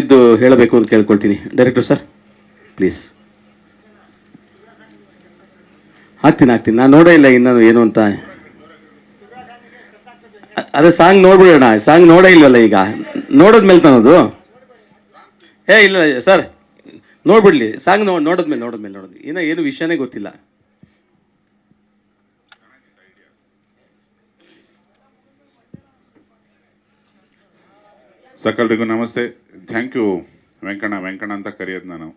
ಓದಿದ್ದು ಹೇಳಬೇಕು ಅಂತ ಕೇಳ್ಕೊಳ್ತೀನಿ. Director sir please. ಹಾಕ್ತೀನಿ, ನಾನು ನೋಡೇ ಇಲ್ಲ ಇನ್ನೂ ಏನು ಅಂತ. ಅದೇ ಸಾಂಗ್ ನೋಡ್ಬಿಡೋಣ, ಸಾಂಗ್ ನೋಡೇ ಇಲ್ವಲ್ಲ ಈಗ, ನೋಡಿದ್ಮೇಲೆ ತಾನದು. ಇಲ್ಲ ಸರ್, ನೋಡ್ಬಿಡ್ಲಿ ಸಾಂಗ್, ನೋಡಿದ್ಮೇಲೆ ಇನ್ನೂ ಏನು ವಿಷಯನೇ ಗೊತ್ತಿಲ್ಲ. ಸಕಲರಿಗೂ ನಮಸ್ತೆ. ಥ್ಯಾಂಕ್ ಯು ವೆಂಕಣ್ಣ ಅಂತ ಕರೆಯೋದು ನಾನು.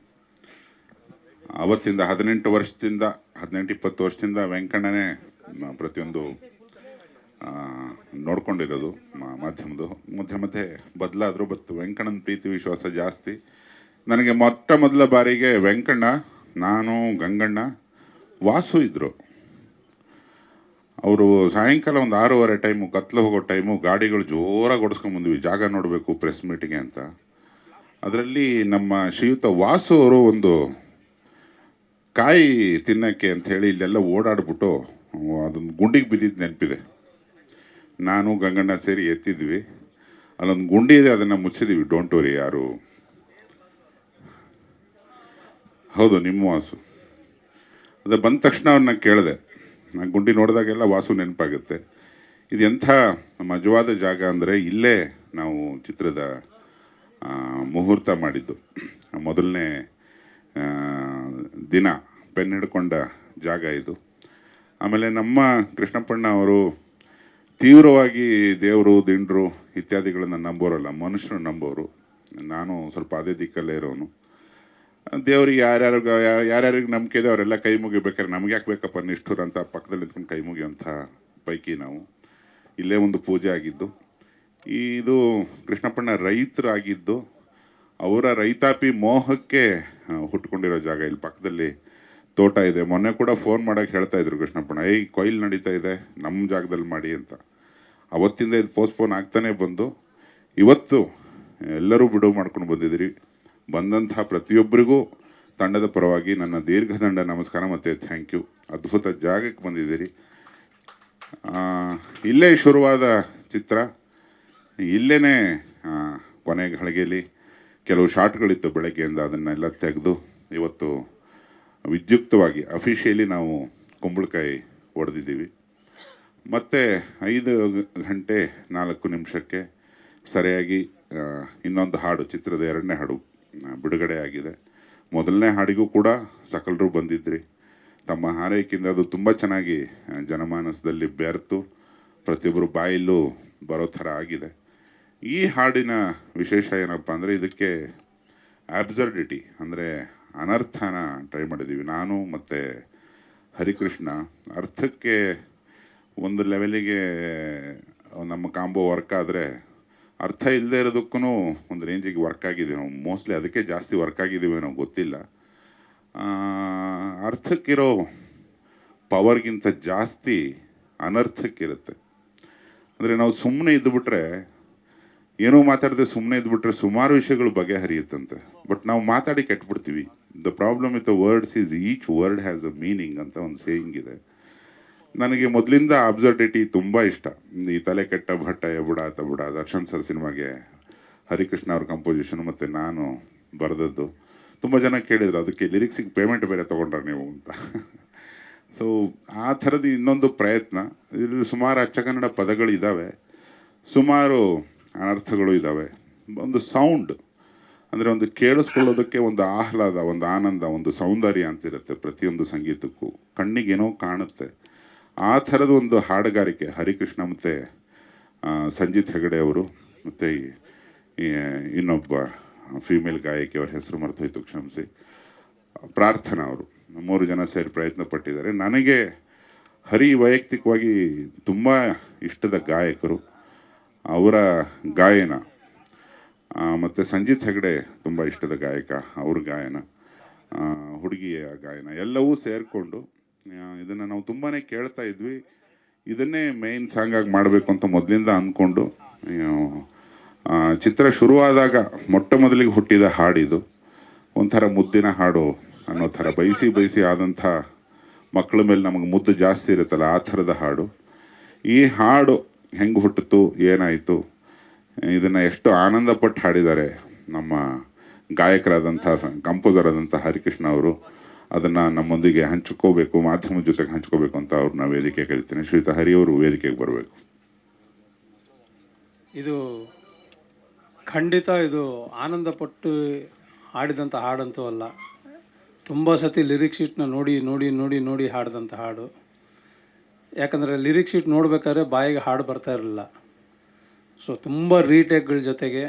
ಅವತ್ತಿಂದ 18-20 ವರ್ಷದಿಂದ ವೆಂಕಣ್ಣನೇ ಪ್ರತಿಯೊಂದು ನೋಡ್ಕೊಂಡಿರೋದು. ಮಾಧ್ಯಮದ ಮಧ್ಯೆ ಬದಲಾದರೂ ವೆಂಕಣ್ಣನ ಪ್ರೀತಿ ವಿಶ್ವಾಸ ಜಾಸ್ತಿ. ನನಗೆ ಮೊದಲ ಬಾರಿಗೆ ವೆಂಕಣ್ಣ, ನಾನು, ಗಂಗಣ್ಣ, ವಾಸು ಇದ್ದರು. ಅವರು ಸಾಯಂಕಾಲ ಒಂದು 6:30 ಟೈಮು, ಕತ್ಲು ಹೋಗೋ ಟೈಮು, ಗಾಡಿಗಳು ಜೋರಾಗಿ ಓಡಿಸ್ಕೊಂಡ್ಬಂದ್ವಿ ಜಾಗ ನೋಡಬೇಕು ಪ್ರೆಸ್ ಮೀಟಿಗೆ ಅಂತ. ಅದರಲ್ಲಿ ನಮ್ಮ ಶ್ರೀಯುತ ವಾಸು ಅವರು ಒಂದು ಕಾಯಿ ತಿನ್ನೋಕ್ಕೆ ಅಂಥೇಳಿ ಇಲ್ಲೆಲ್ಲ ಓಡಾಡ್ಬಿಟ್ಟು ಅದೊಂದು ಗುಂಡಿಗೆ ಬಿದ್ದಿದ್ದು ನೆನಪಿದೆ. ನಾನು ಗಂಗಣ್ಣ ಸೇರಿ ಎತ್ತಿದ್ವಿ. ಅಲ್ಲೊಂದು ಗುಂಡಿ ಇದೆ, ಅದನ್ನು ಮುಚ್ಚಿದ್ದೀವಿ. Don't worry. ಯಾರು ಹೌದು ನಿಮ್ಮ ವಾಸು. ಅದು ಬಂದ ತಕ್ಷಣ ಅವ್ರನ್ನ ಕೇಳಿದೆ. ನಾನು ಗುಂಡಿ ನೋಡಿದಾಗೆಲ್ಲ ವಾಸು ನೆನಪಾಗುತ್ತೆ. ಇದು ಎಂಥ ಮಜವಾದ ಜಾಗ ಅಂದರೆ, ಇಲ್ಲೇ ನಾವು ಚಿತ್ರದ ಮುಹೂರ್ತ ಮಾಡಿದ್ದು. ಮೊದಲನೇ ದಿನ ಪೆನ್ ಹಿಡ್ಕೊಂಡ ಜಾಗ ಇದು. ಆಮೇಲೆ ನಮ್ಮ ಕೃಷ್ಣಪ್ಪಣ್ಣ ಅವರು ತೀವ್ರವಾಗಿ ದೇವರು, ದಿಂಡ್ರು ಇತ್ಯಾದಿಗಳನ್ನು ನಂಬೋರಲ್ಲ, ಮನುಷ್ಯರು ನಂಬೋರು. ನಾನು ಸ್ವಲ್ಪ ಅದೇ ದಿಕ್ಕಲ್ಲೇ ಇರೋನು. ದೇವ್ರಿಗೆ ಯಾರ್ಯಾರಿಗೆ ನಂಬಿಕೆ ಇದೆ ಅವರೆಲ್ಲ ಕೈ ಮುಗಿಬೇಕಾದ್ರೆ ನಮ್ಗೆ ಯಾಕೆ ಬೇಕಪ್ಪ ನಿಷ್ಠುರ ಅಂತ ಪಕ್ಕದಲ್ಲಿ ನಿಂತ್ಕೊಂಡು ಕೈ ಮುಗಿಯೋಂಥ ಪೈಕಿ ನಾವು. ಇಲ್ಲೇ ಒಂದು ಪೂಜೆ ಆಗಿದ್ದು. ಇದು ಕೃಷ್ಣಪ್ಪಣ್ಣ ರೈತರಾಗಿದ್ದು, ಅವರ ರೈತಾಪಿ ಮೋಹಕ್ಕೆ ಹುಟ್ಕೊಂಡಿರೋ ಜಾಗ. ಇಲ್ಲಿ ಪಕ್ಕದಲ್ಲಿ ತೋಟ ಇದೆ. ಮೊನ್ನೆ ಕೂಡ ಫೋನ್ ಮಾಡೋಕ್ಕೆ ಹೇಳ್ತಾ ಇದ್ರು ಕೃಷ್ಣಪ್ಪಣ್ಣ, ಕೊಯ್ಲು ನಡೀತಾ ಇದೆ, ನಮ್ಮ ಜಾಗದಲ್ಲಿ ಮಾಡಿ ಅಂತ. ಅವತ್ತಿಂದ ಇದು ಪೋಸ್ಟ್ಪೋನ್ ಆಗ್ತಾನೆ ಬಂದು ಇವತ್ತು ಎಲ್ಲರೂ ಬಿಡುವು ಮಾಡ್ಕೊಂಡು ಬಂದಿದ್ದೀರಿ. ಬಂದಂಥ ಪ್ರತಿಯೊಬ್ಬರಿಗೂ ತಂಡದ ಪರವಾಗಿ ನನ್ನ ದೀರ್ಘದಂಡ ನಮಸ್ಕಾರ ಮತ್ತು ಥ್ಯಾಂಕ್ ಯು. ಅದ್ಭುತ ಜಾಗಕ್ಕೆ ಬಂದಿದ್ದೀರಿ. ಇಲ್ಲೇ ಶುರುವಾದ ಚಿತ್ರ, ಇಲ್ಲೇ ಕೊನೆ ಗಳಿಗೆಯಲ್ಲಿ ಕೆಲವು ಶಾರ್ಟ್ಗಳಿತ್ತು ಬೆಳಗ್ಗೆಯಿಂದ, ಅದನ್ನೆಲ್ಲ ತೆಗೆದು ಇವತ್ತು ವಿದ್ಯುಕ್ತವಾಗಿ ಅಫಿಷಿಯಲಿ ನಾವು ಕುಂಬಳಕಾಯಿ ಹೊಡೆದಿದ್ದೀವಿ. ಮತ್ತು 5:04 ಸರಿಯಾಗಿ ಇನ್ನೊಂದು ಹಾಡು, ಚಿತ್ರದ 2ನೇ ಹಾಡು ಬಿಡುಗಡೆ ಆಗಿದೆ. ಮೊದಲನೇ ಹಾಡಿಗೂ ಕೂಡ ಸಕಲರು ಬಂದಿದ್ರಿ. ತಮ್ಮ ಹಾರೈಕೆಯಿಂದ ಅದು ತುಂಬ ಚೆನ್ನಾಗಿ ಜನಮಾನಸದಲ್ಲಿ ಬೆರೆತು ಪ್ರತಿಯೊಬ್ಬರು ಬಾಯಲ್ಲೂ ಬರೋ ಥರ ಆಗಿದೆ. ಈ ಹಾಡಿನ ವಿಶೇಷ ಏನಪ್ಪ ಅಂದರೆ, ಇದಕ್ಕೆ ಆಬ್ಸರ್ಡಿಟಿ ಅಂದರೆ ಅನರ್ಥನ ಟ್ರೈ ಮಾಡಿದ್ದೀವಿ ನಾನು ಮತ್ತು ಹರಿಕೃಷ್ಣ. ಅರ್ಥಕ್ಕೆ ಒಂದು ಲೆವೆಲಿಗೆ ನಮ್ಮ ಕಾಂಬೋ ವರ್ಕ್ ಆದರೆ, ಅರ್ಥ ಇಲ್ಲದೆ ಇರೋದಕ್ಕೂ ಒಂದು ರೇಂಜಿಗೆ ವರ್ಕ್ ಆಗಿದ್ದೀವಿ ನಾವು. ಮೋಸ್ಟ್ಲಿ ಅದಕ್ಕೆ ಜಾಸ್ತಿ ವರ್ಕ್ ಆಗಿದ್ದೀವಿ ನಾವು, ಗೊತ್ತಿಲ್ಲ. ಅರ್ಥಕ್ಕಿರೋ ಪವರ್ಗಿಂತ ಜಾಸ್ತಿ ಅನರ್ಥಕ್ಕಿರುತ್ತೆ. ಅಂದರೆ ನಾವು ಸುಮ್ಮನೆ ಇದ್ದುಬಿಟ್ರೆ, ಏನೋ ಮಾತಾಡದೆ ಸುಮ್ಮನೆ ಇದ್ಬಿಟ್ರೆ ಸುಮಾರು ವಿಷಯಗಳು ಬಗೆಹರಿಯುತ್ತಂತೆ. ಬಟ್ ನಾವು ಮಾತಾಡಿ ಕೆಟ್ಬಿಡ್ತೀವಿ. The problem with the words is each word has a meaning ಅಂತ ಒಂದು ಸೇಯಿಂಗ್ ಇದೆ. ನನಗೆ ಮೊದಲಿಂದ ಅಬ್ಸರ್ಡಿಟಿ ತುಂಬ ಇಷ್ಟ. ಈ ತಲೆ ಕೆಟ್ಟ ಭಟ್ಟ ಎಬುಡ ತಬುಡ, ದರ್ಶನ್ ಸರ್ ಸಿನಿಮಾಗೆ ಹರಿಕೃಷ್ಣ ಅವ್ರ ಕಂಪೋಸಿಷನ್ ಮತ್ತು ನಾನು ಬರೆದದ್ದು. ತುಂಬ ಜನ ಕೇಳಿದ್ರು, ಅದಕ್ಕೆ ಲಿರಿಕ್ಸಿಗೆ ಪೇಮೆಂಟ್ ಬೇರೆ ತೊಗೊಂಡ್ರೆ ನೀವು ಅಂತ. ಸೊ ಆ ಥರದ್ದು ಇನ್ನೊಂದು ಪ್ರಯತ್ನ. ಇಲ್ಲಿ ಸುಮಾರು ಅಚ್ಚಕನ್ನಡ ಪದಗಳು ಇದ್ದಾವೆ, ಸುಮಾರು ಅನರ್ಥಗಳು ಇದ್ದಾವೆ. ಒಂದು ಸೌಂಡ್ ಅಂದರೆ ಒಂದು ಕೇಳಿಸ್ಕೊಳ್ಳೋದಕ್ಕೆ ಒಂದು ಆಹ್ಲಾದ, ಒಂದು ಆನಂದ, ಒಂದು ಸೌಂದರ್ಯ ಅಂತಿರುತ್ತೆ ಪ್ರತಿಯೊಂದು ಸಂಗೀತಕ್ಕೂ. ಕಣ್ಣಿಗೇನೋ ಕಾಣುತ್ತೆ. ಆ ಥರದ ಒಂದು ಹಾಡುಗಾರಿಕೆ ಹರಿಕೃಷ್ಣ ಮತ್ತು ಸಂಜಿತ್ ಹೆಗಡೆ ಅವರು ಮತ್ತು ಇನ್ನೊಬ್ಬ ಫೀಮೇಲ್ ಗಾಯಕಿ, ಅವ್ರ ಹೆಸರು ಮರೆತೋಯ್ತು, ಕ್ಷಮಿಸಿ, ಪ್ರಾರ್ಥನಾ ಅವರು, 3 ಜನ ಸೇರಿ ಪ್ರಯತ್ನ ಪಟ್ಟಿದ್ದಾರೆ. ನನಗೆ ಹರಿ ವೈಯಕ್ತಿಕವಾಗಿ ತುಂಬ ಇಷ್ಟದ ಗಾಯಕರು. ಅವರ ಗಾಯನ ಮತ್ತು ಸಂಜಿತ್ ಹೆಗಡೆ ತುಂಬ ಇಷ್ಟದ ಗಾಯಕ, ಅವ್ರ ಗಾಯನ, ಹುಡುಗಿಯ ಗಾಯನ ಎಲ್ಲವೂ ಸೇರಿಕೊಂಡು ಇದನ್ನು ನಾವು ತುಂಬಾ ಕೇಳ್ತಾ ಇದ್ವಿ. ಇದನ್ನೇ ಮೇಯ್ನ್ ಸಾಂಗ್ ಆಗಿ ಮಾಡಬೇಕು ಅಂತ ಮೊದಲಿಂದ ಅಂದ್ಕೊಂಡು, ಚಿತ್ರ ಶುರುವಾದಾಗ ಮೊದಲಿಗೆ ಹುಟ್ಟಿದ ಹಾಡಿದು. ಒಂಥರ ಮುದ್ದಿನ ಹಾಡು ಅನ್ನೋ ಥರ, ಬಯಸಿ ಆದಂಥ ಮಕ್ಕಳ ಮೇಲೆ ನಮಗೆ ಮುದ್ದು ಜಾಸ್ತಿ ಇರುತ್ತಲ್ಲ, ಆ ಥರದ ಹಾಡು. ಈ ಹಾಡು ಹೆಂಗೆ ಹುಟ್ಟಿತು, ಏನಾಯಿತು, ಇದನ್ನು ಎಷ್ಟು ಆನಂದಪಟ್ಟು ಹಾಡಿದ್ದಾರೆ ನಮ್ಮ ಗಾಯಕರಾದಂಥ ಕಂಪೋಸರ್ ಆದಂಥ ಹರಿಕೃಷ್ಣ ಅವರು ಅದನ್ನು ನಮ್ಮೊಂದಿಗೆ ಹಂಚ್ಕೋಬೇಕು, ಮಾಧ್ಯಮದ ಜೊತೆಗೆ ಹಂಚ್ಕೋಬೇಕು ಅಂತ ಅವ್ರನ್ನ ವೇದಿಕೆ ಕರಿತೀನಿ. ಶ್ರೀಯುತ ಹರಿಯವರು ವೇದಿಕೆಗೆ ಬರಬೇಕು. ಇದು ಖಂಡಿತ ಇದು ಆನಂದಪಟ್ಟು ಹಾಡಿದಂಥ ಹಾಡಂತೂ ಅಲ್ಲ. ತುಂಬ ಸತಿ ಲಿರಿಕ್ ಶೀಟ್ನ ನೋಡಿ ನೋಡಿ ನೋಡಿ ನೋಡಿ ಹಾಡಿದಂಥ ಹಾಡು. ಯಾಕಂದರೆ ಲಿರಿಕ್ ಶೀಟ್ ನೋಡ್ಬೇಕಾದ್ರೆ ಬಾಯಿಗೆ ಹಾಡು ಬರ್ತಾ ಇರಲಿಲ್ಲ. ಸೊ ತುಂಬ ರೀಟೇಕ್ಗಳ ಜೊತೆಗೆ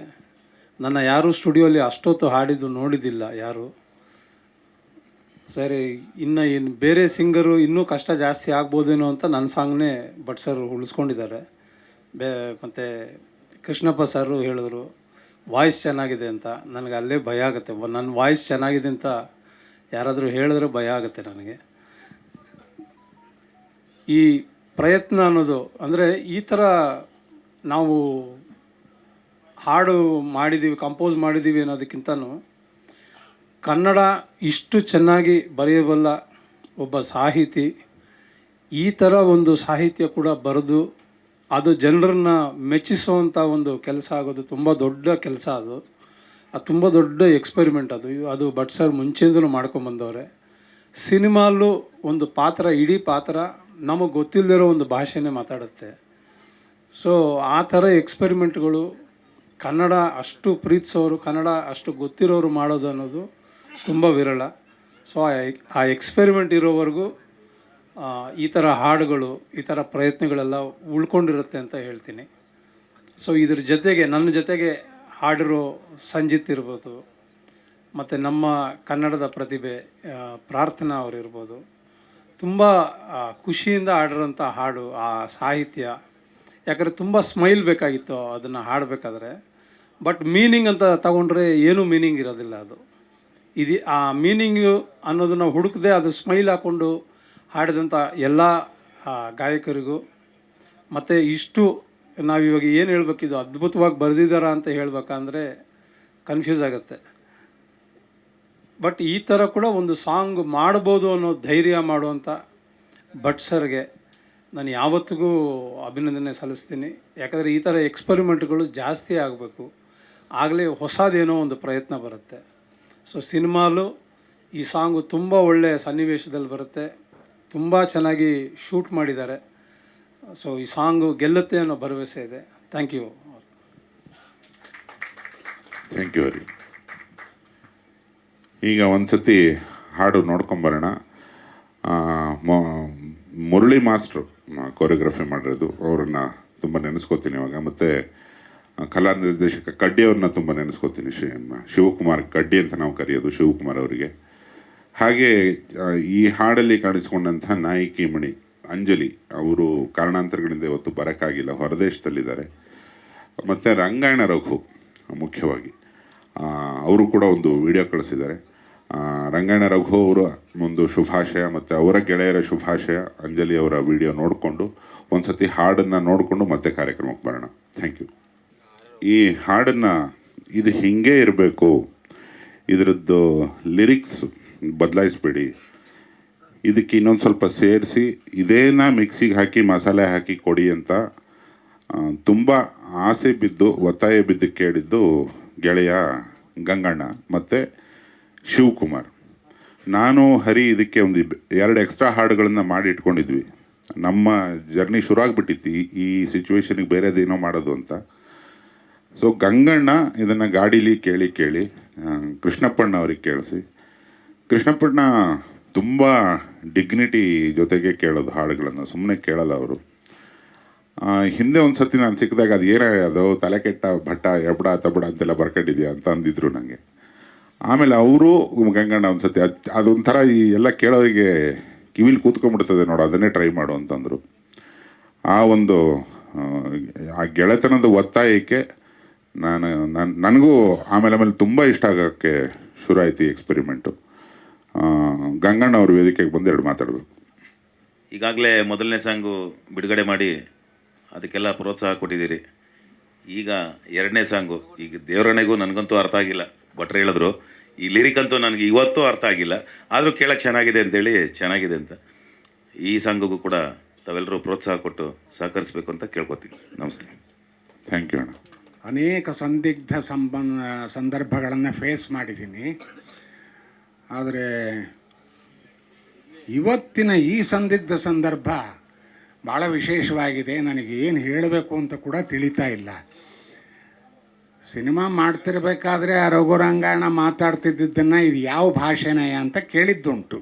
ನನ್ನ ಯಾರೂ ಸ್ಟುಡಿಯೋಲಿ ಅಷ್ಟೊತ್ತು ಹಾಡಿದ್ದು ನೋಡಿದ್ದಿಲ್ಲ ಯಾರು. ಸರಿ, ಇನ್ನು ಬೇರೆ ಸಿಂಗರು ಇನ್ನೂ ಕಷ್ಟ ಜಾಸ್ತಿ ಆಗ್ಬೋದೇನೋ ಅಂತ ನನ್ನ ಸಾಂಗ್ನೇ ಭಟ್ ಸರ್ ಉಳಿಸ್ಕೊಂಡಿದ್ದಾರೆ. ಮತ್ತು ಕೃಷ್ಣಪ್ಪ ಸರು ಹೇಳಿದ್ರು ವಾಯ್ಸ್ ಚೆನ್ನಾಗಿದೆ ಅಂತ. ನನಗೆ ಅಲ್ಲೇ ಭಯ ಆಗುತ್ತೆ. ನನ್ನ ವಾಯ್ಸ್ ಚೆನ್ನಾಗಿದೆ ಅಂತ ಯಾರಾದರೂ ಹೇಳಿದ್ರೆ ಭಯ ಆಗುತ್ತೆ ನನಗೆ. ಈ ಪ್ರಯತ್ನ ಅನ್ನೋದು ಅಂದರೆ ಈ ಥರ ನಾವು ಹಾಡು ಮಾಡಿದ್ದೀವಿ, ಕಂಪೋಸ್ ಮಾಡಿದ್ದೀವಿ ಅನ್ನೋದಕ್ಕಿಂತನೂ ಕನ್ನಡ ಇಷ್ಟು ಚೆನ್ನಾಗಿ ಬರೆಯಬಲ್ಲ ಒಬ್ಬ ಸಾಹಿತಿ ಈ ಥರ ಒಂದು ಸಾಹಿತ್ಯ ಕೂಡ ಬರೆದು ಅದು ಜನರನ್ನ ಮೆಚ್ಚಿಸುವಂಥ ಒಂದು ಕೆಲಸ ಆಗೋದು ತುಂಬ ದೊಡ್ಡ ಕೆಲಸ. ಅದು ತುಂಬ ದೊಡ್ಡ ಎಕ್ಸ್ಪೆರಿಮೆಂಟ್. ಅದು ಭಟ್ ಸರ್ ಮುಂಚೆಯಿಂದಲೂ ಮಾಡ್ಕೊಂಬಂದವ್ರೆ. ಸಿನಿಮಾಲ್ಲೂ ಒಂದು ಪಾತ್ರ, ಇಡೀ ಪಾತ್ರ ನಮಗೆ ಗೊತ್ತಿಲ್ಲದಿರೋ ಒಂದು ಭಾಷೆನೇ ಮಾತಾಡುತ್ತೆ. ಸೊ ಆ ಥರ ಎಕ್ಸ್ಪೆರಿಮೆಂಟ್ಗಳು ಕನ್ನಡ ಅಷ್ಟು ಪ್ರೀತಿಸೋರು, ಕನ್ನಡ ಅಷ್ಟು ಗೊತ್ತಿರೋರು ಮಾಡೋದು ಅನ್ನೋದು ತುಂಬ ವಿರಳ. ಸೊ ಆ ಎಕ್ಸ್ಪೆರಿಮೆಂಟ್ ಇರೋವರೆಗೂ ಈ ಥರ ಹಾಡುಗಳು, ಈ ಥರ ಪ್ರಯತ್ನಗಳೆಲ್ಲ ಉಳ್ಕೊಂಡಿರುತ್ತೆ ಅಂತ ಹೇಳ್ತೀನಿ. ಸೊ ಇದ್ರ ಜೊತೆಗೆ ನನ್ನ ಜೊತೆಗೆ ಹಾಡಿರೋ ಸಂಜಿತ್ ಇರ್ಬೋದು, ಮತ್ತು ನಮ್ಮ ಕನ್ನಡದ ಪ್ರತಿಭೆ ಪ್ರಾರ್ಥನಾ ಅವರಿರ್ಬೋದು, ತುಂಬ ಖುಷಿಯಿಂದ ಹಾಡಿರೋಂಥ ಹಾಡು, ಆ ಸಾಹಿತ್ಯ. ಯಾಕಂದರೆ ತುಂಬ ಸ್ಮೈಲ್ ಬೇಕಾಗಿತ್ತು ಅದನ್ನು ಹಾಡಬೇಕಾದ್ರೆ. ಬಟ್ ಮೀನಿಂಗ್ ಅಂತ ತಗೊಂಡ್ರೆ ಏನೂ ಮೀನಿಂಗ್ ಇರೋದಿಲ್ಲ. ಅದು ಆ ಮೀನಿಂಗು ಅನ್ನೋದನ್ನು ಹುಡುಕದೆ ಅದು ಸ್ಮೈಲ್ ಹಾಕ್ಕೊಂಡು ಹಾಡಿದಂಥ ಎಲ್ಲ ಗಾಯಕರಿಗೂ, ಮತ್ತು ಇಷ್ಟು ನಾವಿವಾಗ ಏನು ಹೇಳ್ಬೇಕಿದು ಅದ್ಭುತವಾಗಿ ಬರೆದಿದ್ದಾರ ಅಂತ ಹೇಳ್ಬೇಕಂದ್ರೆ ಕನ್ಫ್ಯೂಸ್ ಆಗುತ್ತೆ. ಬಟ್ ಈ ಥರ ಕೂಡ ಒಂದು ಸಾಂಗ್ ಮಾಡ್ಬೋದು ಅನ್ನೋ ಧೈರ್ಯ ಮಾಡುವಂಥ ಭಟ್ ಸರ್ಗೆ ನಾನು ಯಾವತ್ತಿಗೂ ಅಭಿನಂದನೆ ಸಲ್ಲಿಸ್ತೀನಿ. ಯಾಕಂದರೆ ಈ ಥರ ಎಕ್ಸ್ಪರಿಮೆಂಟ್ಗಳು ಜಾಸ್ತಿ ಆಗಬೇಕು, ಆಗಲೇ ಹೊಸದೇನೋ ಒಂದು ಪ್ರಯತ್ನ ಬರುತ್ತೆ. ಸೊ ಸಿನಿಮಾಲು ಈ ಸಾಂಗು ತುಂಬ ಒಳ್ಳೆಯ ಸನ್ನಿವೇಶದಲ್ಲಿ ಬರುತ್ತೆ, ತುಂಬ ಚೆನ್ನಾಗಿ ಶೂಟ್ ಮಾಡಿದ್ದಾರೆ. ಸೊ ಈ ಸಾಂಗು ಗೆಲ್ಲುತ್ತೆ ಅನ್ನೋ ಭರವಸೆ ಇದೆ. Thank you. Thank you Hari. ಈಗ ಒಂದು ಸತಿ ಹಾಡು ನೋಡ್ಕೊಂಬರೋಣ. ಮುರಳಿ ಮಾಸ್ಟ್ರು ಕೊರಿಯೋಗ್ರಫಿ ಮಾಡಿರೋದು, ಅವ್ರನ್ನ ತುಂಬ ನೆನೆಸ್ಕೋತೀನಿ ಇವಾಗ. ಮತ್ತು ಕಲಾ ನಿರ್ದೇಶಕ ಕಡ್ಡಿ ಅವ್ರನ್ನ ತುಂಬ ನೆನೆಸ್ಕೋತೀನಿ. ಶಿವಕುಮಾರ್ ಕಡ್ಡಿ ಅಂತ ನಾವು ಕರೆಯೋದು ಶಿವಕುಮಾರ್ ಅವರಿಗೆ. ಹಾಗೆ ಈ ಹಾಡಲ್ಲಿ ಕಾಣಿಸ್ಕೊಂಡಂಥ ನಾಯಕಿ ಮಣಿ ಅಂಜಲಿ ಅವರು ಕಾರಣಾಂತರಗಳಿಂದ ಇವತ್ತು ಬರೋಕ್ಕಾಗಿಲ್ಲ, ಹೊರದೇಶದಲ್ಲಿದ್ದಾರೆ. ಮತ್ತು ರಂಗಾಯಣ ರಘು ಮುಖ್ಯವಾಗಿ ಅವರು ಕೂಡ ಒಂದು ವಿಡಿಯೋ ಕಳಿಸಿದ್ದಾರೆ. ರಂಗಾಯಣ ರಘು ಅವರ ಒಂದು ಶುಭಾಶಯ ಮತ್ತು ಅವರ ಗೆಳೆಯರ ಶುಭಾಶಯ, ಅಂಜಲಿ ಅವರ ವಿಡಿಯೋ ನೋಡಿಕೊಂಡು ಒಂದು ಸತಿ ಹಾಡನ್ನು ನೋಡಿಕೊಂಡು ಮತ್ತೆ ಕಾರ್ಯಕ್ರಮಕ್ಕೆ ಬರೋಣ. Thank you. ಈ ಹಾಡನ್ನು ಇದು ಹೀಗೆ ಇರಬೇಕು, ಇದರದ್ದು ಲಿರಿಕ್ಸ್ ಬದಲಾಯಿಸ್ಬೇಡಿ, ಇದಕ್ಕೆ ಇನ್ನೊಂದು ಸ್ವಲ್ಪ ಸೇರಿಸಿ ಇದೇನ ಮಿಕ್ಸಿಗೆ ಹಾಕಿ ಮಸಾಲೆ ಹಾಕಿ ಕೊಡಿ ಅಂತ ತುಂಬ ಆಸೆ ಬಿದ್ದು ಒತ್ತಾಯ ಬಿದ್ದು ಕೇಳಿದ್ದು ಗೆಳೆಯ ಗಂಗಣ್ಣ ಮತ್ತು ಶಿವಕುಮಾರ್. ನಾನು ಹರಿ ಇದಕ್ಕೆ ಒಂದು 2 ಎಕ್ಸ್ಟ್ರಾ ಹಾಡುಗಳನ್ನು ಮಾಡಿ ಇಟ್ಕೊಂಡಿದ್ವಿ. ನಮ್ಮ ಜರ್ನಿ ಶುರು ಆಗಿಬಿಟ್ಟಿತ್ತು ಈ ಸಿಚುವೇಶನಿಗೆ ಬೇರೆದೇನೋ ಮಾಡೋದು ಅಂತ. ಸೊ ಗಂಗಣ್ಣ ಇದನ್ನು ಗಾಡೀಲಿ ಕೇಳಿ ಕೃಷ್ಣಪ್ಪಣ್ಣ ಅವ್ರಿಗೆ ಕೇಳಿಸಿ, ಕೃಷ್ಣಪ್ಪಣ್ಣ ತುಂಬ ಡಿಗ್ನಿಟಿ ಜೊತೆಗೆ ಕೇಳೋದು ಹಾಡುಗಳನ್ನು, ಸುಮ್ಮನೆ ಕೇಳಲ್ಲ ಅವರು. ಹಿಂದೆ ಒಂದು ಸತಿ ನಾನು ಸಿಕ್ಕಿದಾಗ ಅದು ಏನೇ ಅದು ತಲೆ ಕೆಟ್ಟ ಭಟ್ಟ ಎಬಡ ತಬಡ ಅಂತೆಲ್ಲ ಬರ್ಕೊಂಡಿದ್ಯಾ ಅಂತ ಅಂದಿದ್ರು ನನಗೆ. ಆಮೇಲೆ ಅವರು ಗಂಗಣ್ಣ ಒಂದು ಸತಿ ಅದೊಂಥರ ಈ ಎಲ್ಲ ಕೇಳೋರಿಗೆ ಕಿವಿಲಿ ಕೂತ್ಕೊಂಡ್ಬಿಡ್ತದೆ ನೋಡು, ಅದನ್ನೇ ಟ್ರೈ ಮಾಡು ಅಂತಂದರು. ಆ ಗೆಳೆತನದ ಒತ್ತಾಯಕ್ಕೆ ನನಗೂ ಆಮೇಲೆ ತುಂಬ ಇಷ್ಟ ಆಗೋಕ್ಕೆ ಶುರು ಆಯ್ತು ಈ ಎಕ್ಸ್ಪೆರಿಮೆಂಟು. ಗಂಗಣ್ಣ ಅವ್ರ ವೇದಿಕೆಗೆ ಬಂದು 2 ಮಾತಾಡಬೇಕು. ಈಗಾಗಲೇ ಮೊದಲನೇ ಸಾಂಗು ಬಿಡುಗಡೆ ಮಾಡಿ ಅದಕ್ಕೆಲ್ಲ ಪ್ರೋತ್ಸಾಹ ಕೊಟ್ಟಿದ್ದೀರಿ. ಈಗ 2ನೇ ಸಾಂಗು, ಈಗ ದೇವರಣೆಗೂ ನನಗಂತೂ ಅರ್ಥ ಆಗಿಲ್ಲ, ಭಟ್ರು ಹೇಳಿದ್ರು. ಈ ಲಿರಿಕ್ ಅಂತೂ ನನಗೆ ಇವತ್ತೂ ಅರ್ಥ ಆಗಿಲ್ಲ, ಆದರೂ ಕೇಳೋಕ್ಕೆ ಚೆನ್ನಾಗಿದೆ ಅಂತೇಳಿ ಚೆನ್ನಾಗಿದೆ ಅಂತ. ಈ ಸಾಂಗಿಗೂ ಕೂಡ ತಾವೆಲ್ಲರೂ ಪ್ರೋತ್ಸಾಹ ಕೊಟ್ಟು ಸಹಕರಿಸಬೇಕು ಅಂತ ಕೇಳ್ಕೊತೀನಿ. ನಮಸ್ತೆ. ಥ್ಯಾಂಕ್ ಯು ಅಣ್ಣ. ಅನೇಕ ಸಂದಿಗ್ಧ ಸಂದರ್ಭಗಳನ್ನು ಫೇಸ್ ಮಾಡಿದ್ದೀನಿ. ಆದರೆ ಇವತ್ತಿನ ಈ ಸಂದಿಗ್ಧ ಸಂದರ್ಭ ಭಾಳ ವಿಶೇಷವಾಗಿದೆ. ನನಗೆ ಏನು ಹೇಳಬೇಕು ಅಂತ ಕೂಡ ತಿಳಿತಾ ಇಲ್ಲ. ಸಿನಿಮಾ ಮಾಡ್ತಿರ್ಬೇಕಾದ್ರೆ ಆ ರಘುರಂಗಾಯಣ ಮಾತಾಡ್ತಿದ್ದನ್ನು ಇದು ಯಾವ ಭಾಷೆನೇ ಅಂತ ಕೇಳಿದ್ದುಂಟು.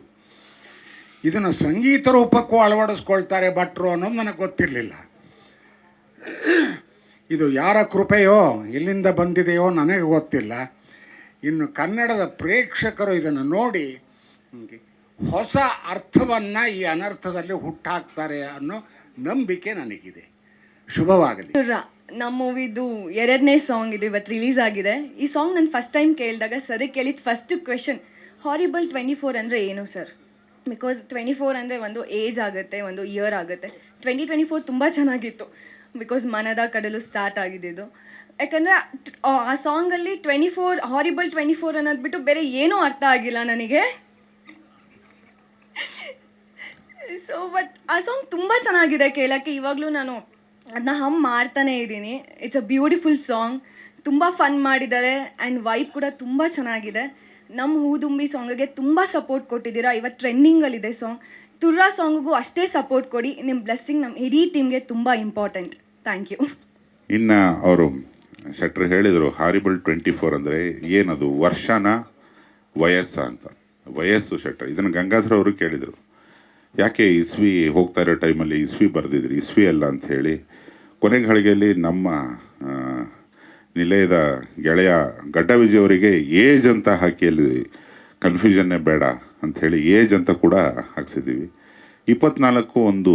ಇದನ್ನು ಸಂಗೀತ ರೂಪಕ್ಕೂ ಅಳವಡಿಸ್ಕೊಳ್ತಾರೆ ಭಟ್ರು ಅನ್ನೋದು ನನಗೆ ಗೊತ್ತಿರಲಿಲ್ಲ. ಇದು ಯಾರ ಕೃಪೆಯೋ ಎಲ್ಲಿಂದ ಬಂದಿದೆಯೋ ನನಗೆ ಗೊತ್ತಿಲ್ಲ. ಇನ್ನು ಕನ್ನಡದ ಪ್ರೇಕ್ಷಕರು ಇದನ್ನು ನೋಡಿ ಹೊಸ ಅರ್ಥವನ್ನು ಈ ಅನರ್ಥದಲ್ಲಿ ಹುಟ್ಟಾಕ್ತಾರೆ ಅನ್ನೋ ನಂಬಿಕೆ ನನಗಿದೆ. ಶುಭವಾಗಲಿ. ನಮ್ಮ ಮೂವಿದು 2ನೇ ಸಾಂಗ್ ಇದು ಇವತ್ತು ರಿಲೀಸ್ ಆಗಿದೆ. ಈ ಸಾಂಗ್ ನಾನು ಫಸ್ಟ್ ಟೈಮ್ ಕೇಳಿದಾಗ ಸರ್ ಕೇಳಿದ ಫಸ್ಟ್ ಕ್ವೆಶನ್, ಹಾರಿಬಲ್ 24 ಅಂದರೆ ಏನು ಸರ್? ಬಿಕಾಸ್ 24 ಅಂದರೆ ಒಂದು ಏಜ್ ಆಗುತ್ತೆ, ಒಂದು ಇಯರ್ ಆಗುತ್ತೆ. 2024 ತುಂಬ ಚೆನ್ನಾಗಿತ್ತು, ಬಿಕಾಸ್ ಮನದ ಕಡಲು ಸ್ಟಾರ್ಟ್ ಆಗಿದ್ದು. ಯಾಕಂದರೆ ಆ ಸಾಂಗಲ್ಲಿ 24 ಹಾರಿಬಲ್ 24 ಅನ್ನೋದು ಬಿಟ್ಟು ಬೇರೆ ಏನೂ ಅರ್ಥ ಆಗಿಲ್ಲ ನನಗೆ. ಸೊ ಬಟ್ ಆ ಸಾಂಗ್ ತುಂಬ ಚೆನ್ನಾಗಿದೆ ಕೇಳೋಕ್ಕೆ. ಇವಾಗಲೂ ನಾನು ಅದನ್ನ ಮಾಡ್ತಾನೇ ಇದ್ದೀನಿ. It's a beautiful song. ತುಂಬ ಫನ್ ಮಾಡಿದ್ದಾರೆ ಆ್ಯಂಡ್ ವೈಬ್ ಕೂಡ ತುಂಬ ಚೆನ್ನಾಗಿದೆ. ನಮ್ಮ ಹೂದುಂಬಿ ಸಾಂಗಿಗೆ ತುಂಬ ಸಪೋರ್ಟ್ ಕೊಟ್ಟಿದ್ದೀರಾ. ಇವತ್ತು ಟ್ರೆಂಡಿಂಗಲ್ಲಿದೆ ಸಾಂಗ್. ತುರ್ರಾ ಸಾಂಗಿಗೂ ಅಷ್ಟೇ ಸಪೋರ್ಟ್ ಕೊಡಿ. ನಿಮ್ಮ ಬ್ಲೆಸ್ಸಿಂಗ್ ನಮ್ಮ ಇಡೀ ಟೀಮ್ಗೆ ತುಂಬ ಇಂಪಾರ್ಟೆಂಟ್. Thank you. ಇನ್ನು ಅವರು ಶೆಟ್ರ್ ಹೇಳಿದರು ಹಾರಿಬಲ್ 24 ಅಂದರೆ ಏನದು, ವರ್ಷನ ವಯಸ್ಸ ಅಂತ. ವಯಸ್ಸು ಶೆಟ್ರ್ ಇದನ್ನು ಗಂಗಾಧರ್ ಅವರು ಕೇಳಿದರು, ಯಾಕೆ ಇಸ್ವಿ ಹೋಗ್ತಾ ಇರೋ ಟೈಮಲ್ಲಿ ಇಸ್ವಿ ಬರೆದಿದ್ರಿ, ಇಸ್ವಿ ಅಲ್ಲ ಅಂತ ಹೇಳಿ. ಕೊನೆ ಘಳಿಗೆಯಲ್ಲಿ ನಮ್ಮ ನಿಲಯದ ಗೆಳೆಯ ಗಡ್ಡ ವಿಜಯ್ ಅವರಿಗೆ ಏಜ್ ಅಂತ ಹಾಕಿ ಅಲ್ಲಿ ಕನ್ಫ್ಯೂಷನ್ನೇ ಬೇಡ ಅಂಥೇಳಿ ಏಜ್ ಅಂತ ಕೂಡ ಹಾಕ್ಸಿದ್ದೀವಿ. 24 ಒಂದು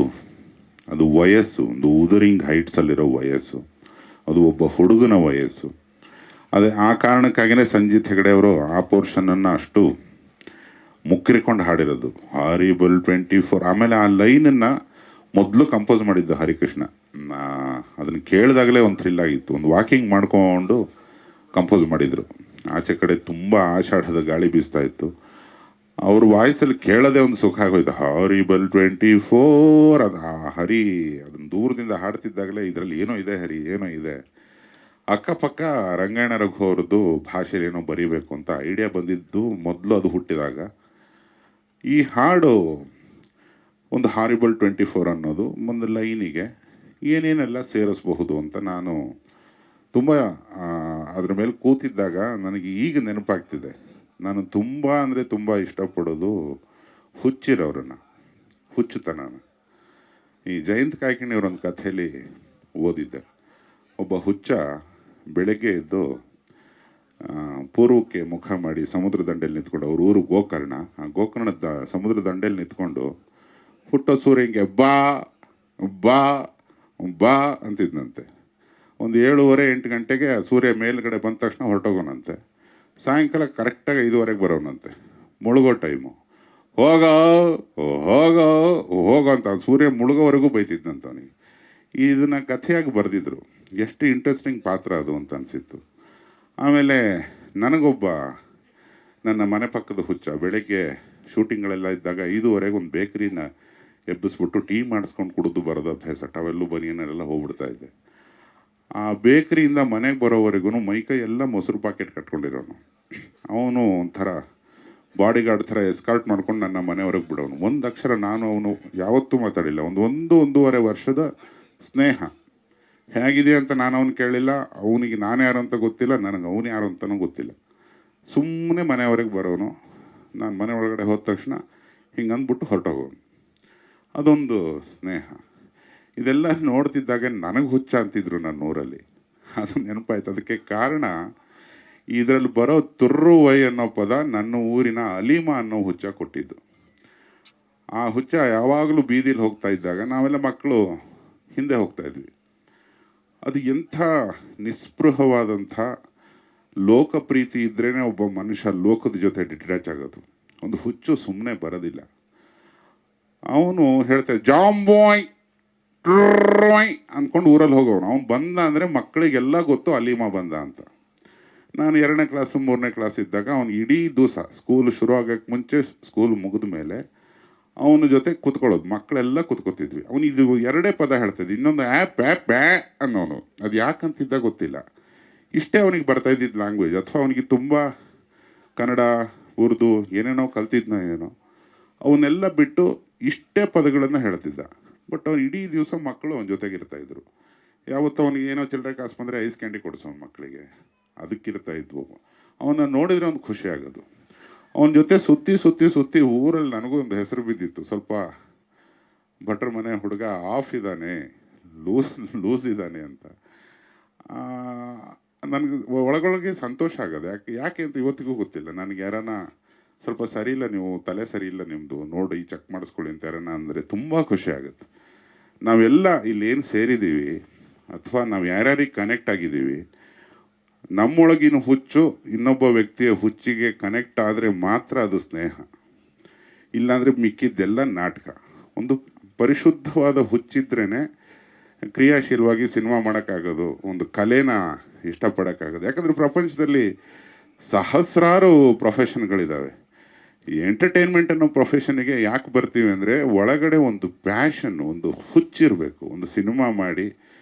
ಅದು ವಯಸ್ಸು, ಒಂದು ಉದರಿಂಗ್ ಹೈಟ್ಸಲ್ಲಿರೋ ವಯಸ್ಸು, ಅದು ಒಬ್ಬ ಹುಡುಗನ ವಯಸ್ಸು. ಅದೇ ಆ ಕಾರಣಕ್ಕಾಗಿಯೇ ಸಂಜಿತ್ ಹೆಗಡೆ ಅವರು ಆ ಪೋರ್ಷನನ್ನು ಅಷ್ಟು ಮುಕ್ಕಿರಿಕೊಂಡು ಹಾಡಿರೋದು ಹಾರಿಬಲ್ 24. ಆಮೇಲೆ ಆ ಲೈನನ್ನು ಮೊದಲು ಕಂಪೋಸ್ ಮಾಡಿದ್ದು ಹರಿಕೃಷ್ಣ. ಅದನ್ನು ಕೇಳಿದಾಗಲೇ ಒಂದು ಥ್ರಿಲ್ ಆಗಿತ್ತು. ಒಂದು ವಾಕಿಂಗ್ ಮಾಡ್ಕೊಂಡು ಕಂಪೋಸ್ ಮಾಡಿದರು. ಆಚೆ ಕಡೆ ತುಂಬ ಆಷಾಢದ ಗಾಳಿ ಬೀಸ್ತಾ ಇತ್ತು. ಅವ್ರ ವಾಯ್ಸಲ್ಲಿ ಕೇಳೋದೇ ಒಂದು ಸುಖ ಆಗೋಯ್ತು. ಹಾರಿಬಲ್ 24 ಅದು ಹರಿ ಅದನ್ನು ದೂರದಿಂದ ಹಾಡ್ತಿದ್ದಾಗಲೇ ಇದರಲ್ಲಿ ಏನೋ ಇದೆ ಹರಿ, ಏನೋ ಇದೆ. ಅಕ್ಕಪಕ್ಕ ರಂಗಾಯಣ ರಘು ಅವ್ರದ್ದು ಭಾಷೆಯಲ್ಲಿ ಏನೋ ಬರೀಬೇಕು ಅಂತ ಐಡಿಯಾ ಬಂದಿದ್ದು ಮೊದಲು ಅದು ಹುಟ್ಟಿದಾಗ. ಈ ಹಾಡು ಒಂದು ಹಾರಿಬಲ್ 24 ಅನ್ನೋದು ಒಂದು ಲೈನಿಗೆ ಏನೇನೆಲ್ಲ ಸೇರಿಸಬಹುದು ಅಂತ ನಾನು ತುಂಬ ಅದ್ರ ಮೇಲೆ ಕೂತಿದ್ದಾಗ ನನಗೆ ಈಗ ನೆನಪಾಗ್ತಿದೆ. ನಾನು ತುಂಬ ಅಂದರೆ ತುಂಬ ಇಷ್ಟಪಡೋದು ಹುಚ್ಚಿರವ್ರನ್ನ, ಹುಚ್ಚುತನನ. ಈ ಜಯಂತ್ ಕಾಯ್ಕಿಣಿಯವ್ರೊಂದು ಕಥೆಯಲ್ಲಿ ಓದಿದ್ದೆ. ಒಬ್ಬ ಹುಚ್ಚ ಬೆಳಗ್ಗೆ ಎದ್ದು ಪೂರ್ವಕ್ಕೆ ಮುಖ ಮಾಡಿ ಸಮುದ್ರ ದಂಡೆಯಲ್ಲಿ ನಿಂತ್ಕೊಂಡು, ಅವ್ರ ಊರು ಗೋಕರ್ಣ, ಆ ಗೋಕರ್ಣದ ಸಮುದ್ರ ದಂಡೆಯಲ್ಲಿ ನಿಂತ್ಕೊಂಡು ಹುಟ್ಟೋ ಸೂರ್ಯಂಗೆ ಬಾ ಬಾ ಬಾ ಅಂತಿದ್ನಂತೆ. ಒಂದು 7:30-8 ಗಂಟೆಗೆ ಸೂರ್ಯ ಮೇಲ್ಗಡೆ ಬಂದ ತಕ್ಷಣ ಹೊರಟೋಗೋನಂತೆ. ಸಾಯಂಕಾಲ ಕರೆಕ್ಟಾಗಿ 5:15 ಬರೋನಂತೆ, ಮುಳುಗೋ ಟೈಮು. ಹೋಗೋ ಹೋಗೋ ಹೋಗೋ ಅಂತ ಸೂರ್ಯ ಮುಳುಗೋವರೆಗೂ ಬೈತಿದ್ನಂತ ಅವನಿಗೆ. ಇದನ್ನು ಕಥೆಯಾಗಿ ಬರೆದಿದ್ರು. ಎಷ್ಟು ಇಂಟ್ರೆಸ್ಟಿಂಗ್ ಪಾತ್ರ ಅದು ಅಂತ ಅನಿಸಿತ್ತು. ಆಮೇಲೆ ನನಗೊಬ್ಬ ನನ್ನ ಮನೆ ಪಕ್ಕದ ಹುಚ್ಚ ಬೆಳಗ್ಗೆ ಶೂಟಿಂಗ್ಗಳೆಲ್ಲ ಇದ್ದಾಗ 5:15 ಒಂದು ಬೇಕ್ರಿನ ಎಬ್ಬಿಸ್ಬಿಟ್ಟು ಟೀ ಮಾಡಿಸ್ಕೊಂಡು ಕುಡಿದು ಬರೋದು ಅಭ್ಯಾಸ. ಟವೆಲ್ಲು ಬನಿಯನ್ನೆಲ್ಲ ಹೋಗ್ಬಿಡ್ತಾ ಇದ್ದೆ. ಆ ಬೇಕ್ರಿಯಿಂದ ಮನೆಗೆ ಬರೋವರೆಗೂ ಮೈಕೈ ಎಲ್ಲ ಮೊಸರು ಪ್ಯಾಕೆಟ್ ಕಟ್ಕೊಂಡಿರೋನು. ಅವನು ಒಂಥರ ಬಾಡಿ ಗಾರ್ಡ್ ಥರ ಎಸ್ಕಾರ್ಟ್ ಮಾಡ್ಕೊಂಡು ನನ್ನ ಮನೆಯವ್ರಿಗೆ ಬಿಡೋನು. ಒಂದು ಅಕ್ಷರ ನಾನು ಅವನು ಯಾವತ್ತೂ ಮಾತಾಡಿಲ್ಲ. ಒಂದೂವರೆ ವರ್ಷದ ಸ್ನೇಹ. ಹೇಗಿದೆ ಅಂತ ನಾನು ಅವನು ಕೇಳಿಲ್ಲ, ಅವನಿಗೆ ನಾನು ಯಾರು ಅಂತ ಗೊತ್ತಿಲ್ಲ, ನನಗೆ ಅವನು ಯಾರು ಅಂತಲೂ ಗೊತ್ತಿಲ್ಲ. ಸುಮ್ಮನೆ ಮನೆಯವರೆಗೆ ಬರೋನು. ನಾನು ಮನೆ ಒಳಗಡೆ ಹೋದ ತಕ್ಷಣ ಹಿಂಗೆ ಅಂದ್ಬಿಟ್ಟು ಹೊರಟೋಗೋನು. ಅದೊಂದು ಸ್ನೇಹ. ಇದೆಲ್ಲ ನೋಡ್ತಿದ್ದಾಗ ನನಗೆ ಹುಚ್ಚ ಅಂತಿದ್ರು ನನ್ನ ಊರಲ್ಲಿ. ಅದು ನೆನಪಾಯ್ತು. ಅದಕ್ಕೆ ಕಾರಣ ಇದರಲ್ಲಿ ಬರೋ ತುರ್ರು ವೈ ಅನ್ನೋ ಪದ ನನ್ನ ಊರಿನ ಅಲೀಮಾ ಅನ್ನೋ ಹುಚ್ಚ ಕೊಟ್ಟಿದ್ದು. ಆ ಹುಚ್ಚ ಯಾವಾಗಲೂ ಬೀದಿಲಿ ಹೋಗ್ತಾ ಇದ್ದಾಗ ನಾವೆಲ್ಲ ಮಕ್ಕಳು ಹಿಂದೆ ಹೋಗ್ತಾ ಇದ್ವಿ. ಅದು ಎಂಥ ನಿಸ್ಪೃಹವಾದಂಥ ಲೋಕಪ್ರೀತಿ ಇದ್ರೇ ಒಬ್ಬ ಮನುಷ್ಯ ಲೋಕದ ಜೊತೆ ಡಿಟ್ಯಾಚ್ ಆಗೋದು. ಒಂದು ಹುಚ್ಚು ಸುಮ್ಮನೆ ಬರೋದಿಲ್ಲ. ಅವನು ಹೇಳ್ತಾ ಜಾಂಬಾಯ್ ಟ್ರಾಯ್ ಅಂದ್ಕೊಂಡು ಊರಲ್ಲಿ ಹೋಗೋನು. ಅವ್ನು ಬಂದ ಅಂದರೆ ಮಕ್ಕಳಿಗೆಲ್ಲ ಗೊತ್ತು ಅಲೀಮಾ ಬಂದ ಅಂತ. ನಾನು 2ನೇ ಕ್ಲಾಸು 3ನೇ ಕ್ಲಾಸ್ ಇದ್ದಾಗ ಅವ್ನು ಇಡೀ ದಿವಸ ಸ್ಕೂಲ್ ಶುರು ಆಗೋಕ್ಕೆ ಮುಂಚೆ ಸ್ಕೂಲ್ ಮುಗಿದ ಮೇಲೆ ಅವನ ಜೊತೆ ಕೂತ್ಕೊಳ್ಳೋದು. ಮಕ್ಕಳೆಲ್ಲ ಕೂತ್ಕೋತಿದ್ವಿ. ಅವನು ಇದು 2 ಪದ ಹೇಳ್ತಿದ್ದ. ಇನ್ನೊಂದು ಆ್ಯಪ್ ಆ್ಯಪ್ ಬ್ಯಾ ಅನ್ನೋನು. ಅದು ಯಾಕಂತಿದ್ದ ಗೊತ್ತಿಲ್ಲ. ಇಷ್ಟೇ ಅವನಿಗೆ ಬರ್ತಾ ಇದ್ದಿದ್ದು ಲ್ಯಾಂಗ್ವೇಜ್, ಅಥವಾ ಅವನಿಗೆ ತುಂಬ ಕನ್ನಡ ಉರ್ದು ಏನೇನೋ ಕಲ್ತಿದ್ನ ಏನೋ ಅವನ್ನೆಲ್ಲ ಬಿಟ್ಟು ಇಷ್ಟೇ ಪದಗಳನ್ನು ಹೇಳ್ತಿದ್ದ. ಬಟ್ ಅವ್ನು ಇಡೀ ದಿವಸ ಮಕ್ಕಳು ಅವನ ಜೊತೆಗೆ ಇರ್ತಾಯಿದ್ರು. ಯಾವತ್ತು ಅವನಿಗೆ ಏನೋ ಚಿಲ್ಲರೆ ಕಾಸು ಬಂದರೆ ಐಸ್ ಕ್ಯಾಂಡಿ ಕೊಡಿಸೋನು ಮಕ್ಕಳಿಗೆ, ಅದಕ್ಕಿರ್ತಾ ಇದ್ವು. ಅವನ್ನ ನೋಡಿದರೆ ಒಂದು ಖುಷಿ ಆಗೋದು. ಅವನ ಜೊತೆ ಸುತ್ತಿ ಸುತ್ತಿ ಸುತ್ತಿ ಊರಲ್ಲಿ ನನಗೂ ಒಂದು ಹೆಸರು ಬಿದ್ದಿತ್ತು, ಸ್ವಲ್ಪ ಭಟ್ರ ಮನೆ ಹುಡುಗ ಆಫ್ ಇದ್ದಾನೆ, ಲೂಸ್ ಇದ್ದಾನೆ ಅಂತ. ನನಗೆ ಒಳಗೊಳಗೆ ಸಂತೋಷ ಆಗೋದು. ಯಾಕೆ ಅಂತ ಇವತ್ತಿಗೂ ಗೊತ್ತಿಲ್ಲ. ನನಗೆ ಯಾರನ್ನ ಸ್ವಲ್ಪ ಸರಿ ಇಲ್ಲ, ನೀವು ತಲೆ ಸರಿ ಇಲ್ಲ ನಿಮ್ಮದು, ನೋಡಿ ಚೆಕ್ ಮಾಡಿಸ್ಕೊಳ್ಳಿ ಅಂತ ಯಾರನ್ನ ಅಂದರೆ ತುಂಬ ಖುಷಿ ಆಗುತ್ತೆ. ನಾವೆಲ್ಲ ಇಲ್ಲೇನು ಸೇರಿದ್ದೀವಿ ಅಥವಾ ನಾವು ಯಾರ್ಯಾರಿಗೆ ಕನೆಕ್ಟ್ ಆಗಿದ್ದೀವಿ, ನಮ್ಮೊಳಗಿನ ಹುಚ್ಚು ಇನ್ನೊಬ್ಬ ವ್ಯಕ್ತಿಯ ಹುಚ್ಚಿಗೆ ಕನೆಕ್ಟ್ ಆದರೆ ಮಾತ್ರ ಅದು ಸ್ನೇಹ, ಇಲ್ಲಾಂದರೆ ಮಿಕ್ಕಿದ್ದೆಲ್ಲ ನಾಟಕ. ಒಂದು ಪರಿಶುದ್ಧವಾದ ಹುಚ್ಚಿದ್ರೇ ಕ್ರಿಯಾಶೀಲವಾಗಿ ಸಿನಿಮಾ ಮಾಡೋಕ್ಕಾಗೋದು, ಒಂದು ಕಲೆನ ಇಷ್ಟಪಡೋಕ್ಕಾಗೋದು. ಯಾಕಂದರೆ ಪ್ರಪಂಚದಲ್ಲಿ ಸಹಸ್ರಾರು ಪ್ರೊಫೆಷನ್ಗಳಿದ್ದಾವೆ. ಈ ಎಂಟರ್ಟೈನ್ಮೆಂಟ್ ಅನ್ನೋ ಪ್ರೊಫೆಷನ್ಗೆ ಯಾಕೆ ಬರ್ತೀವಿ ಅಂದರೆ ಒಳಗಡೆ ಒಂದು ಪ್ಯಾಷನ್, ಒಂದು ಹುಚ್ಚಿರಬೇಕು. ಒಂದು ಸಿನಿಮಾ ಮಾಡಿ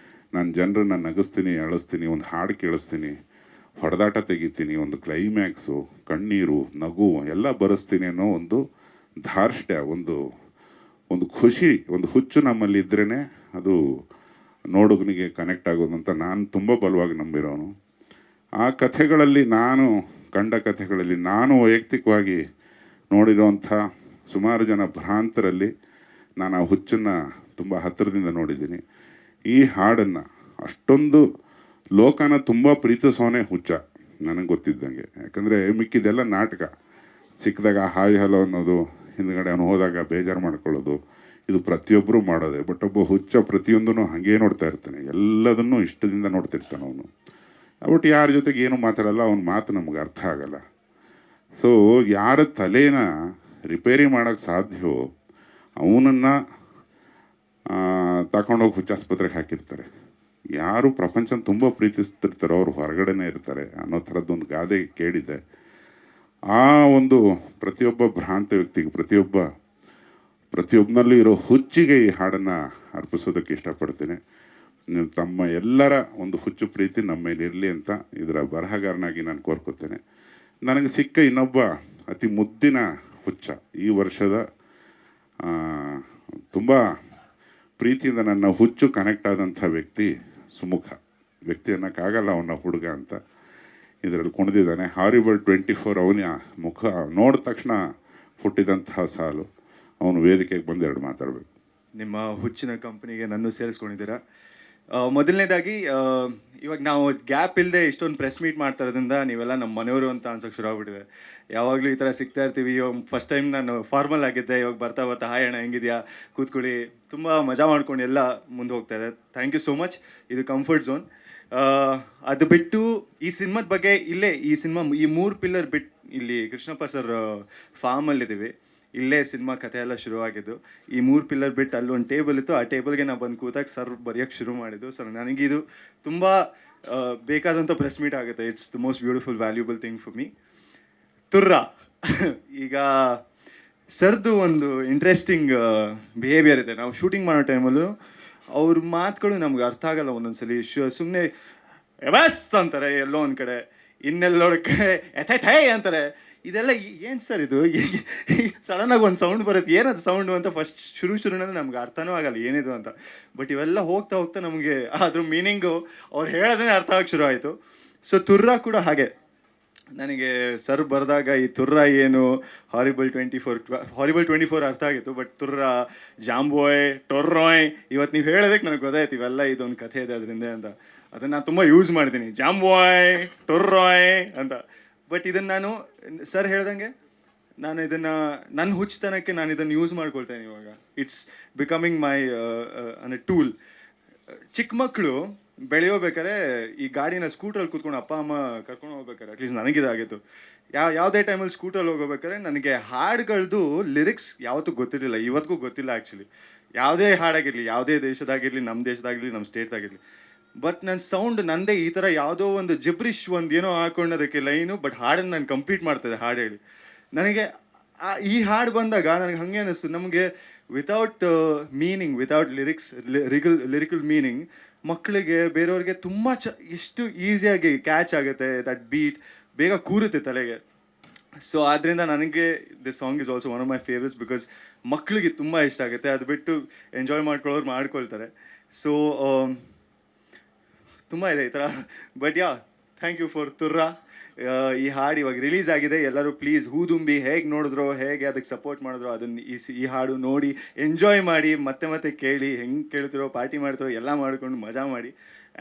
ನಾನು ಜನರನ್ನು ನಗಿಸ್ತೀನಿ, ಅಳಿಸ್ತೀನಿ, ಒಂದು ಹಾಡು ಕೇಳಿಸ್ತೀನಿ, ಹೊಡೆದಾಟ ತೆಗಿತೀನಿ, ಒಂದು ಕ್ಲೈಮ್ಯಾಕ್ಸು, ಕಣ್ಣೀರು, ನಗು ಎಲ್ಲ ಬರೆಸ್ತೀನಿ ಅನ್ನೋ ಒಂದು ಧಾರ್ಷ್ಟ್ಯ, ಒಂದು ಖುಷಿ, ಒಂದು ಹುಚ್ಚು ನಮ್ಮಲ್ಲಿ ಇದ್ರೇ ಅದು ನೋಡುಗನಿಗೆ ಕನೆಕ್ಟ್ ಆಗೋದು ಅಂತ ನಾನು ತುಂಬ ಬಲವಾಗಿ ನಂಬಿರೋನು. ಆ ಕಥೆಗಳಲ್ಲಿ, ನಾನು ಕಂಡ ಕಥೆಗಳಲ್ಲಿ, ನಾನು ವೈಯಕ್ತಿಕವಾಗಿ ನೋಡಿರೋಂಥ ಸುಮಾರು ಜನ ಭ್ರಾಂತರಲ್ಲಿ ನಾನು ಆ ಹುಚ್ಚನ್ನು ತುಂಬ ಹತ್ತಿರದಿಂದ ನೋಡಿದ್ದೀನಿ. ಈ ಹಾಡನ್ನು ಅಷ್ಟೊಂದು ಲೋಕನ ತುಂಬ ಪ್ರೀತಿಸೋನೇ ಹುಚ್ಚ ನನಗೆ ಗೊತ್ತಿದ್ದಂಗೆ. ಯಾಕಂದರೆ ಮಿಕ್ಕಿದೆಲ್ಲ ನಾಟಕ. ಸಿಕ್ಕಿದಾಗ ಹಾಯ್ ಹಲೋ ಅನ್ನೋದು, ಹಿಂದ್ಗಡೆ ಅವನು ಹೋದಾಗ ಬೇಜಾರು ಮಾಡ್ಕೊಳ್ಳೋದು, ಇದು ಪ್ರತಿಯೊಬ್ಬರು ಮಾಡೋದೆ. ಬಟ್ ಒಬ್ಬ ಹುಚ್ಚ ಪ್ರತಿಯೊಂದೂ ಹಾಗೇ ನೋಡ್ತಾ ಇರ್ತಾನೆ, ಎಲ್ಲದನ್ನೂ ಇಷ್ಟದಿಂದ ನೋಡ್ತಿರ್ತಾನೆ ಅವನು. ಬಟ್ ಯಾರ ಜೊತೆಗೆ ಏನು ಮಾತಾಡಲ್ಲ, ಅವನ ಮಾತು ನಮ್ಗೆ ಅರ್ಥ ಆಗಲ್ಲ. ಸೊ ಯಾರ ತಲೆನ ರಿಪೇರಿ ಮಾಡೋಕ್ಕೆ ಸಾಧ್ಯವೋ ಅವನನ್ನು ತಗೊಂಡೋಗಿ ಹುಚ್ಚಾಸ್ಪತ್ರೆಗೆ ಹಾಕಿರ್ತಾರೆ. ಯಾರು ಪ್ರಪಂಚನ ತುಂಬ ಪ್ರೀತಿಸ್ತಿರ್ತಾರೋ ಅವ್ರು ಹೊರಗಡೆನೇ ಇರ್ತಾರೆ ಅನ್ನೋ ಥರದ್ದೊಂದು ಗಾದೆ ಕೇಳಿದೆ. ಆ ಒಂದು ಪ್ರತಿಯೊಬ್ಬ ಭ್ರಾಂತ ವ್ಯಕ್ತಿಗೆ, ಪ್ರತಿಯೊಬ್ಬನಲ್ಲೂ ಇರೋ ಹುಚ್ಚಿಗೆ ಈ ಹಾಡನ್ನು ಅರ್ಪಿಸೋದಕ್ಕೆ ಇಷ್ಟಪಡ್ತೀನಿ. ತಮ್ಮ ಎಲ್ಲರ ಒಂದು ಹುಚ್ಚು ಪ್ರೀತಿ ನಮ್ಮ ಮೇಲೆ ಇರಲಿ ಅಂತ ಇದರ ಬರಹಗಾರನಾಗಿ ನಾನು ಕೋರ್ಕೊತೇನೆ. ನನಗೆ ಸಿಕ್ಕ ಇನ್ನೊಬ್ಬ ಅತಿ ಮುದ್ದಿನ ಹುಚ್ಚ, ಈ ವರ್ಷದ ತುಂಬ ಪ್ರೀತಿಯಿಂದ ನನ್ನ ಹುಚ್ಚು ಕನೆಕ್ಟ್ ಆದಂಥ ವ್ಯಕ್ತಿ ಸುಮುಖ. ವ್ಯಕ್ತಿ ಅನ್ನೋಕ್ಕಾಗಲ್ಲ, ಅವನ ಹುಡುಗ ಅಂತ ಇದರಲ್ಲಿ ಕುಣಿದಿದ್ದಾನೆ. ಹಾರಿಬಲ್ 24 ಅವನ ಮುಖ ನೋಡಿದ ತಕ್ಷಣ ಹುಟ್ಟಿದಂತಹ ಸಾಲು. ಅವನು ವೇದಿಕೆಗೆ ಬಂದು ಎರಡು ಮಾತಾಡಬೇಕು. ನಿಮ್ಮ ಹುಚ್ಚಿನ ಕಂಪ್ನಿಗೆ ನನ್ನ ಸೇರಿಸ್ಕೊಂಡಿದ್ದೀರಾ. ಮೊದಲನೇದಾಗಿ ಇವಾಗ ನಾವು ಗ್ಯಾಪ್ ಇಲ್ಲದೆ ಇಷ್ಟೊಂದು ಪ್ರೆಸ್ ಮೀಟ್ ಮಾಡ್ತಾ ಇರೋದ್ರಿಂದ ನೀವೆಲ್ಲ ನಮ್ಮ ಮನೆಯವರು ಅಂತ ಅನ್ಸೋಕ್ಕೆ ಶುರು ಆಗ್ಬಿಟ್ಟಿದೆ. ಯಾವಾಗಲೂ ಈ ಥರ ಸಿಗ್ತಾ ಇರ್ತೀವಿ. ಇವಾಗ ಫಸ್ಟ್ ಟೈಮ್ ನಾನು ಫಾರ್ಮಲ್ ಆಗಿದ್ದೆ, ಇವಾಗ ಬರ್ತಾ ಬರ್ತಾ ಹಾಯ್ ಅಣ್ಣ ಹೆಂಗಿದೆಯಾ, ಕೂತ್ಕೊಳ್ಳಿ, ತುಂಬ ಮಜಾ ಮಾಡ್ಕೊಂಡು ಎಲ್ಲ ಮುಂದೆ ಹೋಗ್ತಾ ಇದೆ. Thank you so much. ಇದು ಕಂಫರ್ಟ್ ಝೋನ್. ಅದು ಬಿಟ್ಟು ಈ ಸಿನಿಮಾದ ಬಗ್ಗೆ ಇಲ್ಲೇ ಈ 3 ಪಿಲ್ಲರ್ ಬಿಟ್ಟು ಇಲ್ಲಿ ಕೃಷ್ಣಪ್ಪ ಸರ್ ಫಾರ್ಮಲ್ಲಿದ್ದೀವಿ. ಇಲ್ಲೇ ಸಿನಿಮಾ ಕಥೆ ಎಲ್ಲ ಶುರುವಾಗಿದ್ದು. ಈ 3 ಪಿಲ್ಲರ್ ಬಿಟ್ಟು ಅಲ್ಲೊಂದು ಟೇಬಲ್ ಇತ್ತು, ಆ ಟೇಬಲ್ಗೆ ನಾವು ಬಂದು ಕೂತಾಗ ಸರ್ ಬರೆಯೋಕ್ಕೆ ಶುರು ಮಾಡಿದ್ದು. ಸರ್ ನನಗಿದು ತುಂಬ ಬೇಕಾದಂಥ ಪ್ರೆಸ್ ಮೀಟ್ ಆಗುತ್ತೆ. It's the most beautiful valuable thing for me. ತುರ್ರ ಈಗ ಸರ್ದು ಒಂದು ಇಂಟ್ರೆಸ್ಟಿಂಗ್ ಬಿಹೇವಿಯರ್ ಇದೆ. ನಾವು ಶೂಟಿಂಗ್ ಮಾಡೋ ಟೈಮಲ್ಲೂ ಅವ್ರ ಮಾತುಗಳು ನಮ್ಗೆ ಅರ್ಥ ಆಗಲ್ಲ. ಒಂದೊಂದ್ಸಲಿ ಸುಮ್ಮನೆ ಬಸ್ ಅಂತಾರೆ ಎಲ್ಲೋ ಒಂದು ಕಡೆ, ಇನ್ನೆಲ್ಲೋಡಕ್ಕೆ ಎಥೈ ಅಂತಾರೆ. ಇದೆಲ್ಲ ಏನು ಸರ್ ಇದು, ಸಡನ್ನಾಗಿ ಒಂದು ಸೌಂಡ್ ಬರುತ್ತೆ, ಏನದು ಸೌಂಡು ಅಂತ ಫಸ್ಟ್ ಶುರುನಲ್ಲಿ ನಮ್ಗೆ ಅರ್ಥನೂ ಆಗಲ್ಲ ಏನಿದು ಅಂತ. ಬಟ್ ಇವೆಲ್ಲ ಹೋಗ್ತಾ ಹೋಗ್ತಾ ನಮಗೆ ಅದ್ರ ಮೀನಿಂಗು ಅವ್ರು ಹೇಳೋದೇ ಅರ್ಥ ಆಗಕ್ಕೆ ಶುರು ಆಯಿತು. ಸೊ ತುರ್ರ ಕೂಡ ಹಾಗೆ. ನನಗೆ ಸರ್ ಬರೆದಾಗ ಈ ತುರ್ರ ಏನು, ಹಾರಿಬಲ್ 24 ಅರ್ಥ ಆಗಿತ್ತು. ಬಟ್ ತುರ್ರ, ಜಾಂಬೋಯ್, ಟೊರ್ರೋಯ್, ಇವತ್ತು ನೀವು ಹೇಳೋದಕ್ಕೆ ನನಗೆ ಗೊತ್ತಾಯ್ತು ಇವೆಲ್ಲ ಇದೊಂದು ಕಥೆ ಇದೆ ಅದರಿಂದ ಅಂತ. ಅದನ್ನು ನಾನು ತುಂಬ ಯೂಸ್ ಮಾಡ್ತೀನಿ, ಜಾಂಬೋಯ್, ಟೊರ್ರೋಯ್ ಅಂತ. ಬಟ್ ಇದನ್ನು ನಾನು ಸರ್ ಹೇಳ್ದಂಗೆ ನಾನು ಇದನ್ನು ನನ್ನ ಹುಚ್ಚತನಕ್ಕೆ ನಾನು ಇದನ್ನು ಯೂಸ್ ಮಾಡ್ಕೊಳ್ತೇನೆ ಇವಾಗ. It's becoming my tool. ಚಿಕ್ಕ ಮಕ್ಕಳು ಬೆಳೆಯೋಬೇಕಾರೆ ಈ ಗಾಡಿನ ಸ್ಕೂಟ್ರಲ್ಲಿ ಕೂತ್ಕೊಂಡು ಅಪ್ಪ ಅಮ್ಮ ಕರ್ಕೊಂಡು ಹೋಗ್ಬೇಕಾರೆ, ಅಟ್ಲೀಸ್ಟ್ ನನಗಿದಾಗಿತ್ತು. ಯಾವುದೇ ಟೈಮಲ್ಲಿ ಸ್ಕೂಟ್ರಲ್ಲಿ ಹೋಗ್ಬೇಕಾರೆ ನನಗೆ ಹಾಡುಗಳದ್ದು ಲಿರಿಕ್ಸ್ ಯಾವತ್ತೂ ಗೊತ್ತಿರಲಿಲ್ಲ, ಇವತ್ತಿಗೂ ಗೊತ್ತಿಲ್ಲ ಆ್ಯಕ್ಚುಲಿ. ಯಾವುದೇ ಹಾಡಾಗಿರಲಿ, ಯಾವುದೇ ದೇಶದಾಗಿರಲಿ, ನಮ್ಮ ದೇಶದಾಗಿರಲಿ, ನಮ್ಮ ಸ್ಟೇಟ್ದಾಗಿರಲಿ. ಬಟ್ ನನ್ನ ಸೌಂಡ್ ನಂದೇ ಈ ಥರ ಯಾವುದೋ ಒಂದು ಜಿಬ್ರಿಷ್ ಒಂದು ಏನೋ ಹಾಕೊಂಡೋದಕ್ಕೆ ಲೈನು, ಬಟ್ ಹಾಡನ್ನು ನಾನು ಕಂಪ್ಲೀಟ್ ಮಾಡ್ತಿದ್ದೆ ಹಾಡು ಹೇಳಿ. ನನಗೆ ಈ ಹಾಡು ಬಂದಾಗ ನನಗೆ ಹಾಗೆ ಅನ್ನಿಸ್ತು, ನಮಗೆ without meaning, without lyrical meaning ಮಕ್ಕಳಿಗೆ ಬೇರೆಯವ್ರಿಗೆ ತುಂಬ ಎಷ್ಟು ಈಸಿಯಾಗಿ ಕ್ಯಾಚ್ ಆಗುತ್ತೆ, ದಟ್ ಬೀಟ್ ಬೇಗ ಕೂರುತ್ತೆ ತಲೆಗೆ. ಸೊ ಆದ್ದರಿಂದ ನನಗೆ this song is also one of my favourites because ಮಕ್ಕಳಿಗೆ ತುಂಬ ಇಷ್ಟ ಆಗುತ್ತೆ. ಅದು ಬಿಟ್ಟು ಎಂಜಾಯ್ ಮಾಡ್ಕೊಳ್ಳೋರು ಮಾಡ್ಕೊಳ್ತಾರೆ. ಸೊ ತುಂಬ ಇದೆ ಈ ಥರ. But yeah, thank you for ತುರ್ರಾ. ಈ ಹಾಡು ಇವಾಗ ರಿಲೀಸ್ ಆಗಿದೆ. ಎಲ್ಲರೂ ಪ್ಲೀಸ್ ಹೂದುಂಬಿ ಹೇಗೆ ನೋಡಿದ್ರೋ, ಹೇಗೆ ಅದಕ್ಕೆ ಸಪೋರ್ಟ್ ಮಾಡಿದ್ರು, ಅದನ್ನು ಈ ಹಾಡು ನೋಡಿ ಎಂಜಾಯ್ ಮಾಡಿ, ಮತ್ತೆ ಮತ್ತೆ ಕೇಳಿ, ಹೆಂಗೆ ಕೇಳ್ತಿರೋ, ಪಾರ್ಟಿ ಮಾಡ್ತಿರೋ ಎಲ್ಲ ಮಾಡ್ಕೊಂಡು ಮಜಾ ಮಾಡಿ.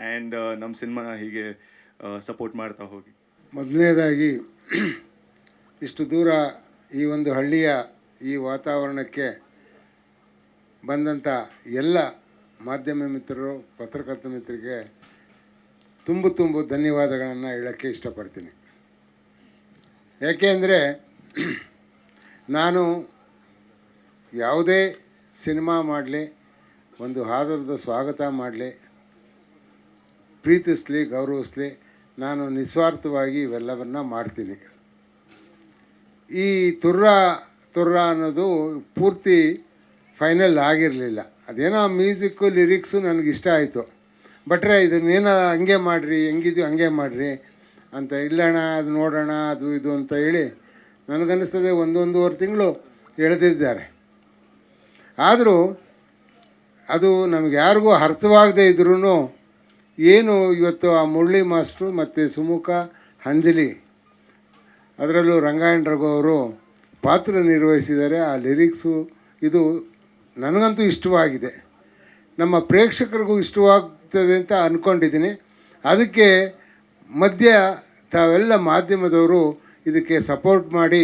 ಆ್ಯಂಡ್ ನಮ್ಮ ಸಿನಿಮಾನ ಹೀಗೆ ಸಪೋರ್ಟ್ ಮಾಡ್ತಾ ಹೋಗಿ. ಮೊದಲನೇದಾಗಿ ಇಷ್ಟು ದೂರ ಈ ಒಂದು ಹಳ್ಳಿಯ ಈ ವಾತಾವರಣಕ್ಕೆ ಬಂದಂಥ ಎಲ್ಲ ಮಾಧ್ಯಮ ಮಿತ್ರರು, ಪತ್ರಕರ್ತ ಮಿತ್ರರಿಗೆ ತುಂಬು ಧನ್ಯವಾದಗಳನ್ನು ಹೇಳೋಕ್ಕೆ ಇಷ್ಟಪಡ್ತೀನಿ. ಯಾಕೆ ನಾನು ಯಾವುದೇ ಸಿನಿಮಾ ಮಾಡಲಿ, ಒಂದು ಆಧಾರದ ಸ್ವಾಗತ ಮಾಡಲಿ, ಪ್ರೀತಿಸಲಿ, ಗೌರವಿಸಲಿ, ನಾನು ನಿಸ್ವಾರ್ಥವಾಗಿ ಇವೆಲ್ಲವನ್ನು ಮಾಡ್ತೀನಿ. ಈ ತುರ್ರಾ ಅನ್ನೋದು ಪೂರ್ತಿ ಫೈನಲ್ ಆಗಿರಲಿಲ್ಲ. ಅದೇನೋ ಮ್ಯೂಸಿಕ್ಕು, ಲಿರಿಕ್ಸು ನನಗಿಷ್ಟ ಆಯಿತು. ಬಟ್ರೆ ಇದನ್ನೇನೋ ಹಂಗೆ ಮಾಡಿರಿ, ಹೆಂಗಿದೆಯೋ ಹಂಗೆ ಮಾಡಿರಿ ಅಂತ, ಇಲ್ಲಣ್ಣ ಅದು ನೋಡೋಣ ಅದು ಇದು ಅಂತ ಹೇಳಿ ನನಗನ್ನಿಸ್ತದೆ ಒಂದೂವರೆ ತಿಂಗಳು ಎಳೆದಿದ್ದಾರೆ. ಆದರೂ ಅದು ನಮ್ಗೆ ಯಾರಿಗೂ ಅರ್ಥವಾಗದೇ ಇದ್ರೂ ಏನು ಇವತ್ತು ಆ ಮುರಳಿ ಮಾಸ್ಟ್ರು ಮತ್ತು ಸುಮುಖ, ಅಂಜಲಿ, ಅದರಲ್ಲೂ ರಂಗಾಯಣ ರಘು ಅವರು ಪಾತ್ರ ನಿರ್ವಹಿಸಿದ್ದಾರೆ. ಆ ಲಿರಿಕ್ಸು ಇದು ನನಗಂತೂ ಇಷ್ಟವಾಗಿದೆ, ನಮ್ಮ ಪ್ರೇಕ್ಷಕರಿಗೂ ಇಷ್ಟವಾಗ್ತದೆ ಅಂತ ಅಂದ್ಕೊಂಡಿದ್ದೀನಿ. ಅದಕ್ಕೆ ಮಧ್ಯ ತಾವೆಲ್ಲ ಮಾಧ್ಯಮದವರು ಇದಕ್ಕೆ ಸಪೋರ್ಟ್ ಮಾಡಿ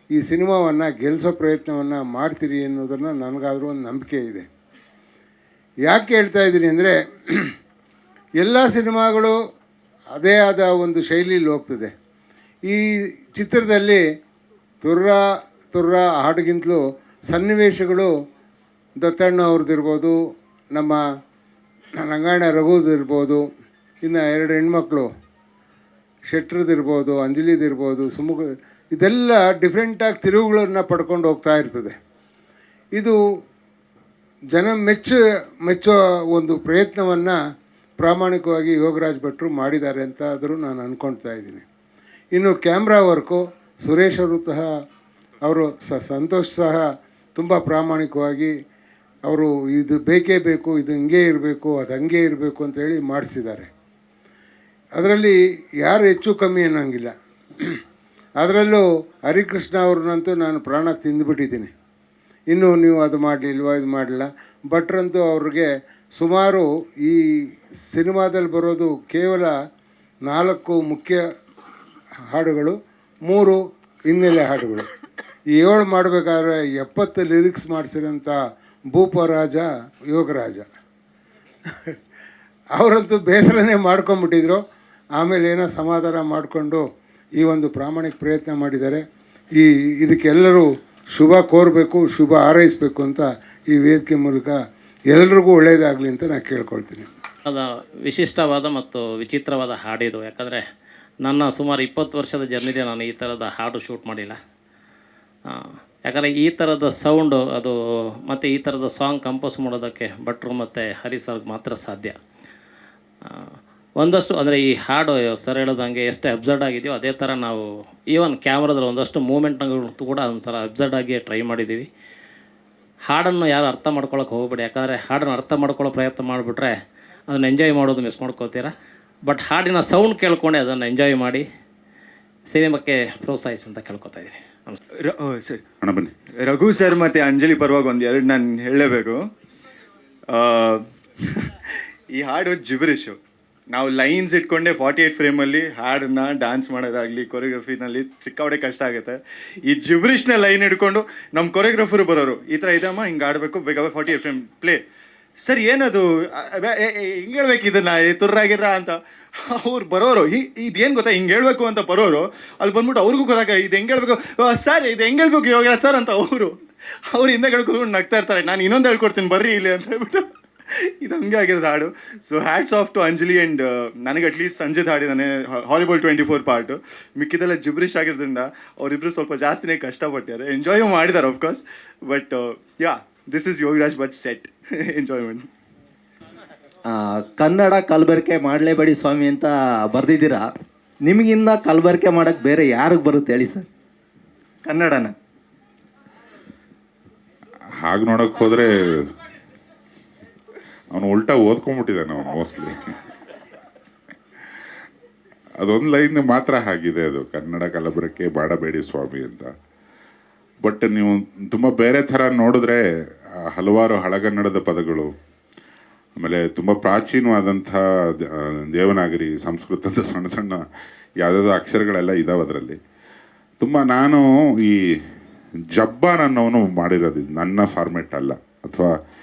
ಈ ಸಿನಿಮಾವನ್ನು ಗೆಲ್ಲಿಸೋ ಪ್ರಯತ್ನವನ್ನು ಮಾಡ್ತೀರಿ ಅನ್ನೋದನ್ನು ನನಗಾದರೂ ಒಂದು ನಂಬಿಕೆ ಇದೆ. ಯಾಕೆ ಹೇಳ್ತಾ ಇದ್ದೀನಿ ಅಂದರೆ, ಎಲ್ಲ ಸಿನಿಮಾಗಳು ಅದೇ ಆದ ಒಂದು ಶೈಲಿಯಲ್ಲಿ ಹೋಗ್ತದೆ. ಈ ಚಿತ್ರದಲ್ಲಿ ತುರ್ರಾ ಹಾಡಿಗಿಂತಲೂ ಸನ್ನಿವೇಶಗಳು ದತ್ತಣ್ಣ ಅವ್ರದ್ದಿರ್ಬೋದು, ನಮ್ಮ ರಂಗಾಯಣ ರಘುದಿರ್ಬೋದು, ಇನ್ನು 2 ಹೆಣ್ಮಕ್ಳು ಶೆಟ್ರದಿರ್ಬೋದು, ಅಂಜಲಿದಿರ್ಬೋದು, ಸುಮುಖ, ಇದೆಲ್ಲ ಡಿಫ್ರೆಂಟಾಗಿ ತಿರುವುಗಳನ್ನು ಪಡ್ಕೊಂಡು ಹೋಗ್ತಾ ಇರ್ತದೆ. ಇದು ಜನ ಮೆಚ್ಚೋ ಒಂದು ಪ್ರಯತ್ನವನ್ನು ಪ್ರಾಮಾಣಿಕವಾಗಿ ಯೋಗರಾಜ್ ಭಟ್ರು ಮಾಡಿದ್ದಾರೆ ಅಂತ ಆದರೂ ನಾನು ಅಂದ್ಕೊಳ್ತಾ ಇದ್ದೀನಿ. ಇನ್ನು ಕ್ಯಾಮ್ರಾ ವರ್ಕು ಸುರೇಶ್ ಅವರು ಸಂತೋಷ್ ಸಹ ತುಂಬ ಪ್ರಾಮಾಣಿಕವಾಗಿ ಅವರು ಇದು ಬೇಕೇ ಬೇಕು, ಇದು ಹಿಂಗೆ ಇರಬೇಕು, ಅದು ಹಂಗೆ ಇರಬೇಕು ಅಂತೇಳಿ ಮಾಡಿಸಿದ್ದಾರೆ. ಅದರಲ್ಲಿ ಯಾರು ಹೆಚ್ಚು ಕಮ್ಮಿ ಅನ್ನೋಂಗಿಲ್ಲ. ಅದರಲ್ಲೂ ಹರಿಕೃಷ್ಣ ಅವ್ರನ್ನಂತೂ ನಾನು ಪ್ರಾಣ ತಿಂದುಬಿಟ್ಟಿದ್ದೀನಿ. ಇನ್ನೂ ನೀವು ಅದು ಮಾಡಲಿಲ್ವಾ, ಇದು ಮಾಡಲಿಲ್ಲ. ಭಟ್ರಂತೂ ಅವ್ರಿಗೆ ಸುಮಾರು ಈ ಸಿನಿಮಾದಲ್ಲಿ ಬರೋದು ಕೇವಲ 4 ಮುಖ್ಯ ಹಾಡುಗಳು, 3 ಹಿನ್ನೆಲೆ ಹಾಡುಗಳು. ಈ 7 ಮಾಡಬೇಕಾದ್ರೆ 70 ಲಿರಿಕ್ಸ್ ಮಾಡಿಸಿರೋಂಥ ಭೂಪರಾಜ ಯೋಗರಾಜ ಅವರಂತೂ ಬೇಸರನೇ ಮಾಡ್ಕೊಂಬಿಟ್ಟಿದ್ರು. ಆಮೇಲೆ ಏನೋ ಸಮಾಧಾನ ಮಾಡಿಕೊಂಡು ಈ ಒಂದು ಪ್ರಾಮಾಣಿಕ ಪ್ರಯತ್ನ ಮಾಡಿದ್ದಾರೆ. ಇದಕ್ಕೆಲ್ಲರೂ ಶುಭ ಕೋರಬೇಕು, ಶುಭ ಹಾರೈಸಬೇಕು ಅಂತ ಈ ವೇದಿಕೆ ಮೂಲಕ ಎಲ್ರಿಗೂ ಒಳ್ಳೆಯದಾಗಲಿ ಅಂತ ನಾನು ಕೇಳ್ಕೊಳ್ತೀನಿ. ಅದು ವಿಶಿಷ್ಟವಾದ ಮತ್ತು ವಿಚಿತ್ರವಾದ ಹಾಡಿದು. ಯಾಕಂದರೆ ನನ್ನ ಸುಮಾರು 20 ವರ್ಷದ ಜರ್ನಿಗೆ ನಾನು ಈ ಥರದ ಹಾಡು ಶೂಟ್ ಮಾಡಿಲ್ಲ. ಯಾಕಂದರೆ ಈ ಥರದ ಸೌಂಡು ಅದು ಮತ್ತು ಈ ಥರದ ಸಾಂಗ್ ಕಂಪೋಸ್ ಮಾಡೋದಕ್ಕೆ ಭಟ್ರು ಮತ್ತು ಹರಿ ಸರ್ಗೆ ಮಾತ್ರ ಸಾಧ್ಯ. ಒಂದಷ್ಟು ಅಂದರೆ ಈ ಹಾಡು ಸರ್ ಹೇಳೋದಂಗೆ ಎಷ್ಟು ಅಬ್ಸರ್ಡ್ ಆಗಿದೆಯೋ ಅದೇ ಥರ ನಾವು ಈವನ್ ಕ್ಯಾಮ್ರಾದಲ್ಲಿ ಒಂದಷ್ಟು ಮೂಮೆಂಟ್ಗಳು ಕೂಡ ಒಂದ್ಸಲ ಅಬ್ಸರ್ಡ್ ಆಗಿ ಟ್ರೈ ಮಾಡಿದ್ದೀವಿ. ಹಾಡನ್ನು ಯಾರು ಅರ್ಥ ಮಾಡ್ಕೊಳಕ್ಕೆ ಹೋಗ್ಬೇಡಿ. ಯಾಕಂದರೆ ಹಾಡನ್ನು ಅರ್ಥ ಮಾಡ್ಕೊಳ್ಳೋ ಪ್ರಯತ್ನ ಮಾಡಿಬಿಟ್ರೆ ಅದನ್ನು ಎಂಜಾಯ್ ಮಾಡೋದು ಮಿಸ್ ಮಾಡ್ಕೋತೀರ. ಬಟ್ ಹಾಡಿನ ಸೌಂಡ್ ಕೇಳ್ಕೊಂಡೆ ಅದನ್ನು ಎಂಜಾಯ್ ಮಾಡಿ ಸಿನಿಮಾಕ್ಕೆ ಪ್ರೋತ್ಸಾಹಿಸಿ ಅಂತ ಕೇಳ್ಕೊತಾ ಇದ್ದೀನಿ. ಸರ್ ರಘು ಸರ್ ಮತ್ತು ಅಂಜಲಿ ಪರವಾಗಿ 2 ನಾನು ಹೇಳಲೇಬೇಕು. ಈ ಹಾಡು ಜಿಬ್ರಿಷು. ನಾವು ಲೈನ್ಸ್ ಇಟ್ಕೊಂಡೆ 48 ಫ್ರೇಮಲ್ಲಿ ಹಾಡನ್ನ ಡ್ಯಾನ್ಸ್ ಮಾಡೋದಾಗಲಿ ಕೊರಿಯೋಗ್ರಫಿನಲ್ಲಿ ಸಿಕ್ಕಾವಡೆ ಕಷ್ಟ ಆಗುತ್ತೆ. ಈ ಜಿಬ್ರಿಷ್ನ ಲೈನ್ ಹಿಡ್ಕೊಂಡು ನಮ್ಮ ಕೊರಿಯೋಗ್ರಫರು ಬರೋರು, ಈ ಥರ ಇದಮ್ಮ ಹಿಂಗೆ ಆಡಬೇಕು, ಬೇಗ 48 ಫ್ರೇಮ್ ಪ್ಲೇ. ಸರ್ ಏನದು ಹಿಂಗೆ ಹೇಳ್ಬೇಕು ಇದನ್ನು ತುರ್ರಾಗಿರ ಅಂತ ಅವ್ರು ಬರೋರು. ಇದೇನು ಗೊತ್ತಾ ಹಿಂಗೆ ಹೇಳ್ಬೇಕು ಅಂತ ಬರೋರು ಅಲ್ಲಿ ಬಂದ್ಬಿಟ್ಟು ಅವ್ರಿಗೂ ಗೊತ್ತಾಗ ಇದು ಹೆಂಗೆ ಹೇಳ್ಬೇಕು ಸರ್, ಇದು ಹೆಂಗೆ ಹೇಳ್ಬೇಕು ಯೋಗರಾಜ್ ಸರ್ ಅಂತ ಅವ್ರು ಹಿಂದೆ ಹೇಳ್ಕೊಂಡು ನಗ್ತಾ ಇರ್ತಾರೆ. ನಾನು ಇನ್ನೊಂದು ಹೇಳ್ಕೊಡ್ತೀನಿ ಬರ್ರಿ ಇಲ್ಲಿ ಅಂತ ಹೇಳ್ಬಿಟ್ಟು ಇದು ಹಂಗೆ ಆಗಿರೋದು ಹಾಡು. So hats off to Anjali and ನನಗೆ ಅಟ್ಲೀಸ್ಟ್ ಸಂಜೆದ್ ಹಾಡಿದಾನೆ ಹಾರಿಬಲ್ 24 ಪಾರ್ಟು. ಮಿಕ್ಕಿದೆಲ್ಲ ಜಿಬ್ರಿಷ್ ಆಗಿರೋದ್ರಿಂದ ಅವರಿಬ್ಬರು ಸ್ವಲ್ಪ ಜಾಸ್ತಿನೇ ಕಷ್ಟಪಟ್ಟಿದ್ದಾರೆ. ಎಂಜಾಯ್ ಮಾಡಿದ್ದಾರೆ of course. But yeah, this is Yogaraj Bhat set enjoyment. Kannada ಕಲಬೆರಕೆ ಮಾಡಲೇಬೇಡಿ ಸ್ವಾಮಿ ಅಂತ ಬರೆದಿದ್ದೀರಾ. ನಿಮಗಿನ್ನ ಕಲಬೆರಕೆ ಮಾಡೋಕ್ಕೆ ಬೇರೆ ಯಾರಿಗೆ ಬರುತ್ತೆ ಹೇಳಿ ಸರ್ ಕನ್ನಡನ? ಹಾಗೆ ನೋಡೋಕೆ ಹೋದರೆ ಅವನು ಉಲ್ಟಾ ಓದ್ಕೊಂಡ್ಬಿಟ್ಟಿದ್ದಾನೆ ಅವನು ಮೋಸ್ಟ್ಲಿ. ಅದೊಂದು ಲೈನ್ ಮಾತ್ರ ಆಗಿದೆ, ಅದು ಕನ್ನಡ ಕಲಬೆರಕೆ ಮಾಡಬೇಡಿ ಸ್ವಾಮಿ ಅಂತ. ಬಟ್ ನೀವು ತುಂಬ ಬೇರೆ ಥರ ನೋಡಿದ್ರೆ ಹಲವಾರು ಹಳಗನ್ನಡದ ಪದಗಳು, ಆಮೇಲೆ ತುಂಬ ಪ್ರಾಚೀನವಾದಂಥ ದೇವನಾಗರಿ ಸಂಸ್ಕೃತದ ಸಣ್ಣ ಸಣ್ಣ ಯಾವುದಾದ್ರು ಅಕ್ಷರಗಳೆಲ್ಲ ಇದಾವೆ ಅದರಲ್ಲಿ. ತುಂಬ ನಾನು ಈ ಜಬ್ಬಾರ್ ಅನ್ನೋನು ಮಾಡಿರೋದು ಇದು ನನ್ನ ಫಾರ್ಮೆಟ್ ಅಲ್ಲ, ಅಥವಾ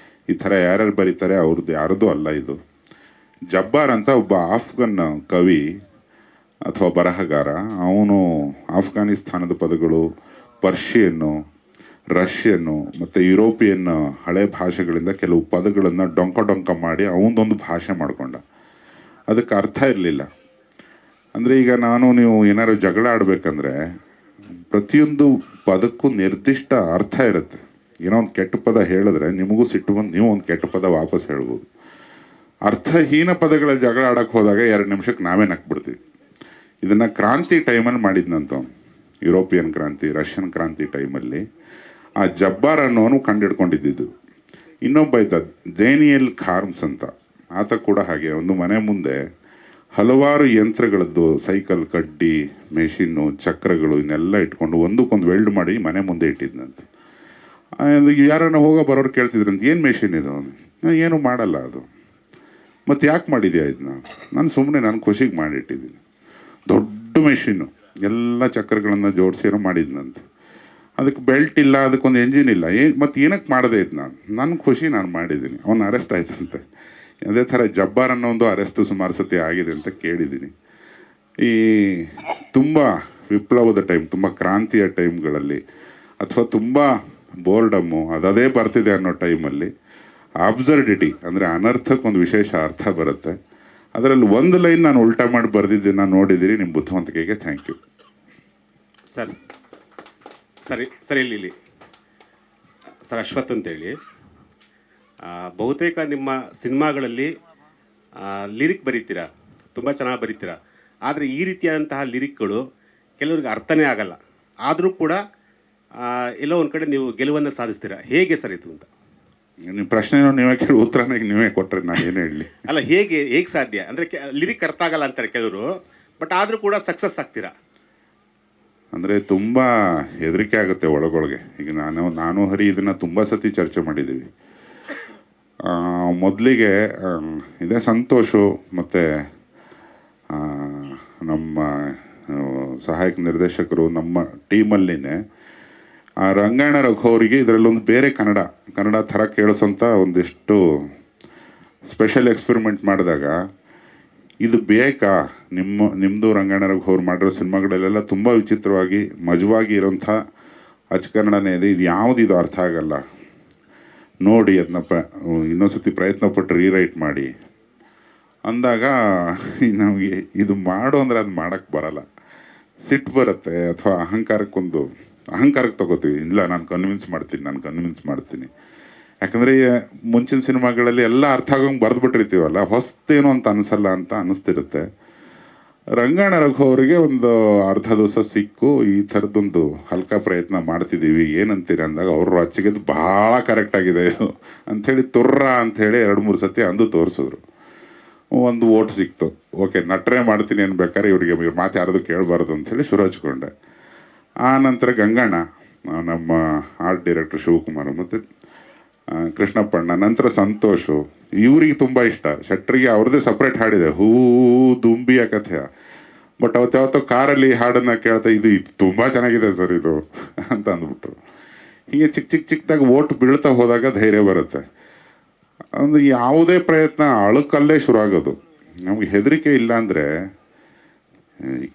ಈ ಥರ ಯಾರ್ಯಾರು ಬರೀತಾರೆ ಅವ್ರದ್ದು ಯಾರದ್ದು ಅಲ್ಲ ಇದು. ಜಬ್ಬಾರ್ ಅಂತ ಒಬ್ಬ ಆಫ್ಘನ್ ಕವಿ ಅಥವಾ ಬರಹಗಾರ. ಅವನು ಆಫ್ಘಾನಿಸ್ತಾನದ ಪದಗಳು, ಪರ್ಷಿಯನ್ನು, ರಷ್ಯನ್ನು ಮತ್ತು ಯುರೋಪಿಯನ್ ಹಳೆ ಭಾಷೆಗಳಿಂದ ಕೆಲವು ಪದಗಳನ್ನು ಡೊಂಕ ಮಾಡಿ ಅವನದೊಂದು ಭಾಷೆ ಮಾಡಿಕೊಂಡ. ಅದಕ್ಕೆ ಅರ್ಥ ಇರಲಿಲ್ಲ. ಅಂದರೆ ಈಗ ನೀವು ಏನಾದ್ರು ಜಗಳ ಆಡಬೇಕಂದ್ರೆ ಪ್ರತಿಯೊಂದು ಪದಕ್ಕೂ ನಿರ್ದಿಷ್ಟ ಅರ್ಥ ಇರುತ್ತೆ. ಏನೋ ಒಂದು ಕೆಟ್ಟ ಪದ ಹೇಳಿದ್ರೆ ನಿಮಗೂ ಸಿಟ್ಟು ಬಂದು ನೀವು ಒಂದು ಕೆಟ್ಟ ಪದ ವಾಪಸ್ ಹೇಳ್ಬೋದು. ಅರ್ಥಹೀನ ಪದಗಳ ಜಗಳ ಆಡೋಕ್ಕೆ ಹೋದಾಗ 2 ನಿಮಿಷಕ್ಕೆ ನಾವೇ ನಕ್ಬಿಡ್ತೀವಿ. ಇದನ್ನು ಕ್ರಾಂತಿ ಟೈಮಲ್ಲಿ ಮಾಡಿದ್ನಂತ, ಯುರೋಪಿಯನ್ ಕ್ರಾಂತಿ, ರಷ್ಯನ್ ಕ್ರಾಂತಿ ಟೈಮಲ್ಲಿ ಆ ಜಬ್ಬಾರ್ ಅನ್ನೋನು ಕಂಡಿಡ್ಕೊಂಡಿದ್ದು. ಇನ್ನೊಬ್ಬ ಇದ್ದ ಡೇನಿಯಲ್ ಕಾರ್ಮ್ಸ್ ಅಂತ, ಆತ ಕೂಡ ಹಾಗೆ ಒಂದು ಮನೆ ಮುಂದೆ ಹಲವಾರು ಯಂತ್ರಗಳದ್ದು, ಸೈಕಲ್, ಕಡ್ಡಿ, ಮೆಷಿನ್ನು, ಚಕ್ರಗಳು ಇವನ್ನೆಲ್ಲ ಇಟ್ಕೊಂಡು ಒಂದಕ್ಕೊಂದು ವೆಲ್ಡ್ ಮಾಡಿ ಮನೆ ಮುಂದೆ ಇಟ್ಟಿದ್ದಂತೆ. ಯಾರನ್ನ ಹೋಗೋ ಬರೋರು ಕೇಳ್ತಿದ್ರಂತ, ಏನು ಮೆಷಿನ್ ಇದು? ಏನು ಮಾಡಲ್ಲ ಅದು. ಮತ್ತು ಯಾಕೆ ಮಾಡಿದ್ಯಾ ಇದನ್ನ? ನಾನು ಸುಮ್ಮನೆ ನನ್ನ ಖುಷಿಗೆ ಮಾಡಿಟ್ಟಿದ್ದೀನಿ. ದೊಡ್ಡ ಮೆಷಿನ್ನು, ಎಲ್ಲ ಚಕ್ರಗಳನ್ನು ಜೋಡಿಸಿ ಏನೋ ಮಾಡಿದ್ನಂತೆ. ಅದಕ್ಕೆ ಬೆಲ್ಟ್ ಇಲ್ಲ, ಅದಕ್ಕೊಂದು ಎಂಜಿನ್ ಇಲ್ಲ. ಮತ್ತು ಏನಕ್ಕೆ ಮಾಡಿದೆ ಇದನ್ನ? ನನ್ನ ಖುಷಿ ನಾನು ಮಾಡಿದ್ದೀನಿ. ಅವನು ಅರೆಸ್ಟ್ ಆಯ್ತಂತೆ. ಅದೇ ಥರ ಜಬ್ಬಾರ್ ಅನ್ನೋ ಒಂದು ಅರೆಸ್ಟು ಸುಮಾರು ಸತಿ ಆಗಿದೆ ಅಂತ ಕೇಳಿದ್ದೀನಿ. ಈ ತುಂಬ ವಿಪ್ಲವದ ಟೈಮ್, ತುಂಬ ಕ್ರಾಂತಿಯ ಟೈಮ್ಗಳಲ್ಲಿ, ಅಥವಾ ತುಂಬ ಬೋರ್ಡಮ್ಮು ಅದೇ ಬರ್ತಿದೆ ಅನ್ನೋ ಟೈಮಲ್ಲಿ ಅಬ್ಸರ್ಡಿಟಿ ಅಂದರೆ ಅನರ್ಥಕ್ಕೊಂದು ವಿಶೇಷ ಅರ್ಥ ಬರುತ್ತೆ. ಅದರಲ್ಲಿ ಒಂದು ಲೈನ್ ನಾನು ಉಲ್ಟಾ ಮಾಡಿ ಬರೆದಿದ್ದನ್ನು ನೋಡಿದ್ದೀರಿ. ನಿಮ್ಮ ಬುದ್ಧಿವಂತಿಕೆಗೆ ಥ್ಯಾಂಕ್ ಯು ಸರ್. ಸರಿ ಇಲ್ಲಿ ಸರ್ ಅಶ್ವಥ್ ಅಂತೇಳಿ, ಬಹುತೇಕ ನಿಮ್ಮ ಸಿನಿಮಾಗಳಲ್ಲಿ ಲಿರಿಕ್ ಬರೀತೀರಾ, ತುಂಬ ಚೆನ್ನಾಗಿ ಬರೀತೀರಾ. ಆದರೆ ಈ ರೀತಿಯಾದಂತಹ ಲಿರಿಕ್ಗಳು ಕೆಲವ್ರಿಗೆ ಅರ್ಥನೇ ಆಗಲ್ಲ. ಆದರೂ ಕೂಡ ಎಲ್ಲೋ ಒಂದು ಕಡೆ ನೀವು ಗೆಲುವನ್ನು ಸಾಧಿಸ್ತೀರಾ. ಹೇಗೆ ಸರ್ ಇದು ಅಂತ? ನಿಮ್ಮ ಪ್ರಶ್ನೆನೂ ನೀವೇ ಕೇಳಿ, ಉತ್ತರನ ನೀವೇ ಕೊಟ್ಟರೆ ನಾನು ಏನು ಹೇಳಲಿ? ಅಲ್ಲ, ಹೇಗೆ ಸಾಧ್ಯ ಅಂದರೆ ಲಿರಿಕ್ ಅರ್ಥ ಆಗಲ್ಲ ಅಂತಾರೆ ಕೆಲವರು, ಬಟ್ ಆದರೂ ಕೂಡ ಸಕ್ಸಸ್ ಆಗ್ತೀರಾ? ಅಂದರೆ ತುಂಬ ಹೆದರಿಕೆ ಆಗುತ್ತೆ ಒಳಗೊಳಗೆ. ಈಗ ನಾನು ಹರಿ ಇದನ್ನು ತುಂಬ ಸತಿ ಚರ್ಚೆ ಮಾಡಿದ್ದೀವಿ. ಮೊದಲಿಗೆ ಇದೇ ಸಂತೋಷು ಮತ್ತು ನಮ್ಮ ಸಹಾಯಕ ನಿರ್ದೇಶಕರು ನಮ್ಮ ಟೀಮಲ್ಲಿನೇ ರಂಗಾಯಣ ರಘು ಅವರಿಗೆ ಇದರಲ್ಲೊಂದು ಬೇರೆ ಕನ್ನಡ ಥರ ಕೇಳಿಸೋಂಥ ಒಂದಿಷ್ಟು ಸ್ಪೆಷಲ್ ಎಕ್ಸ್ಪೆರಿಮೆಂಟ್ ಮಾಡಿದಾಗ, ಇದು ಬೇಕಾ? ನಿಮ್ಮದು ರಂಗಾಯಣ ರಘು ಅವ್ರು ಮಾಡಿರೋ ಸಿನಿಮಾಗಳಲ್ಲೆಲ್ಲ ತುಂಬ ವಿಚಿತ್ರವಾಗಿ ಮಜವಾಗಿ ಇರೋಂಥ ಅಚ್ಚಕನ್ನಡನೇ ಇದೆ. ಇದು ಇದು ಅರ್ಥ ಆಗಲ್ಲ ನೋಡಿ, ಅದನ್ನ ಇನ್ನೊಂದ್ಸತಿ ಪ್ರಯತ್ನ ಪಟ್ಟು ರೀರೈಟ್ ಮಾಡಿ ಅಂದಾಗ ನಮಗೆ ಇದು ಮಾಡು ಅಂದರೆ ಅದು ಮಾಡೋಕ್ಕೆ ಬರಲ್ಲ. ಸಿಟ್ಟು ಬರುತ್ತೆ, ಅಥವಾ ಅಹಂಕಾರಕ್ಕೆ ತಗೋತೀವಿ. ಇಲ್ಲ, ನಾನು ಕನ್ವಿನ್ಸ್ ಮಾಡ್ತೀನಿ. ಯಾಕಂದರೆ ಮುಂಚಿನ ಸಿನಿಮಾಗಳಲ್ಲಿ ಎಲ್ಲ ಅರ್ಥ ಆಗೋಂಗೆ ಬರೆದ್ಬಿಟ್ಟಿರ್ತೀವಲ್ಲ, ಹೊಸ್ತೇನು ಅಂತ ಅನಿಸಲ್ಲ ಅಂತ ಅನ್ನಿಸ್ತಿರುತ್ತೆ. ರಂಗಾಯಣ ರಘು ಅವರಿಗೆ ಒಂದು ಅರ್ಧ ದಿವಸ ಸಿಕ್ಕು ಈ ಥರದ್ದೊಂದು ಹಲ್ಕ ಪ್ರಯತ್ನ ಮಾಡ್ತಿದ್ದೀವಿ, ಏನಂತೀರಿ ಅಂದಾಗ ಅವರು ಅಚ್ಚಿಗೆದ್ದು ಭಾಳ ಕರೆಕ್ಟಾಗಿದೆ ಇದು ಅಂಥೇಳಿ ತುರ್ರ ಅಂಥೇಳಿ 2-3 ಸತಿ ಅಂದು ತೋರಿಸಿದ್ರು. ಒಂದು ಓಟ್ ಸಿಕ್ತು. ಓಕೆ, ನಟರೇ ಮಾಡ್ತೀನಿ ಅನ್ಬೇಕಾದ್ರೆ ಇವರಿಗೆ ಮಾತು ಯಾರ್ದು ಕೇಳಬಾರ್ದು ಅಂಥೇಳಿ ಶುರು ಹಚ್ಕೊಂಡೆ. ಆ ನಂತರ ಗಂಗಣ್ಣ, ನಮ್ಮ ಆರ್ಟ್ ಡೈರೆಕ್ಟರ್ ಶಿವಕುಮಾರ್, ಮತ್ತು ಕೃಷ್ಣಪ್ಪಣ್ಣ, ನಂತರ ಸಂತೋಷು, ಇವ್ರಿಗೆ ತುಂಬ ಇಷ್ಟ. ಶೆಟ್ರಿಗೆ ಅವ್ರದ್ದೇ ಸಪ್ರೇಟ್ ಹಾಡಿದೆ, ಹೂ ದುಂಬಿಯ ಕಥೆಯ. ಬಟ್ ಯಾವತ್ತೋ ಕಾರಲ್ಲಿ ಹಾಡನ್ನು ಕೇಳ್ತಾ ಇದು ತುಂಬ ಚೆನ್ನಾಗಿದೆ ಸರ್ ಇದು ಅಂತ ಅಂದ್ಬಿಟ್ರು. ಹೀಗೆ ಚಿಕ್ಕದಾಗಿ ಓಟ್ ಬೀಳ್ತಾ ಹೋದಾಗ ಧೈರ್ಯ ಬರುತ್ತೆ. ಅಂದರೆ ಯಾವುದೇ ಪ್ರಯತ್ನ ಅಳುಕಲ್ಲೇ ಶುರು ಆಗೋದು. ನಮಗೆ ಹೆದರಿಕೆ ಇಲ್ಲ ಅಂದರೆ,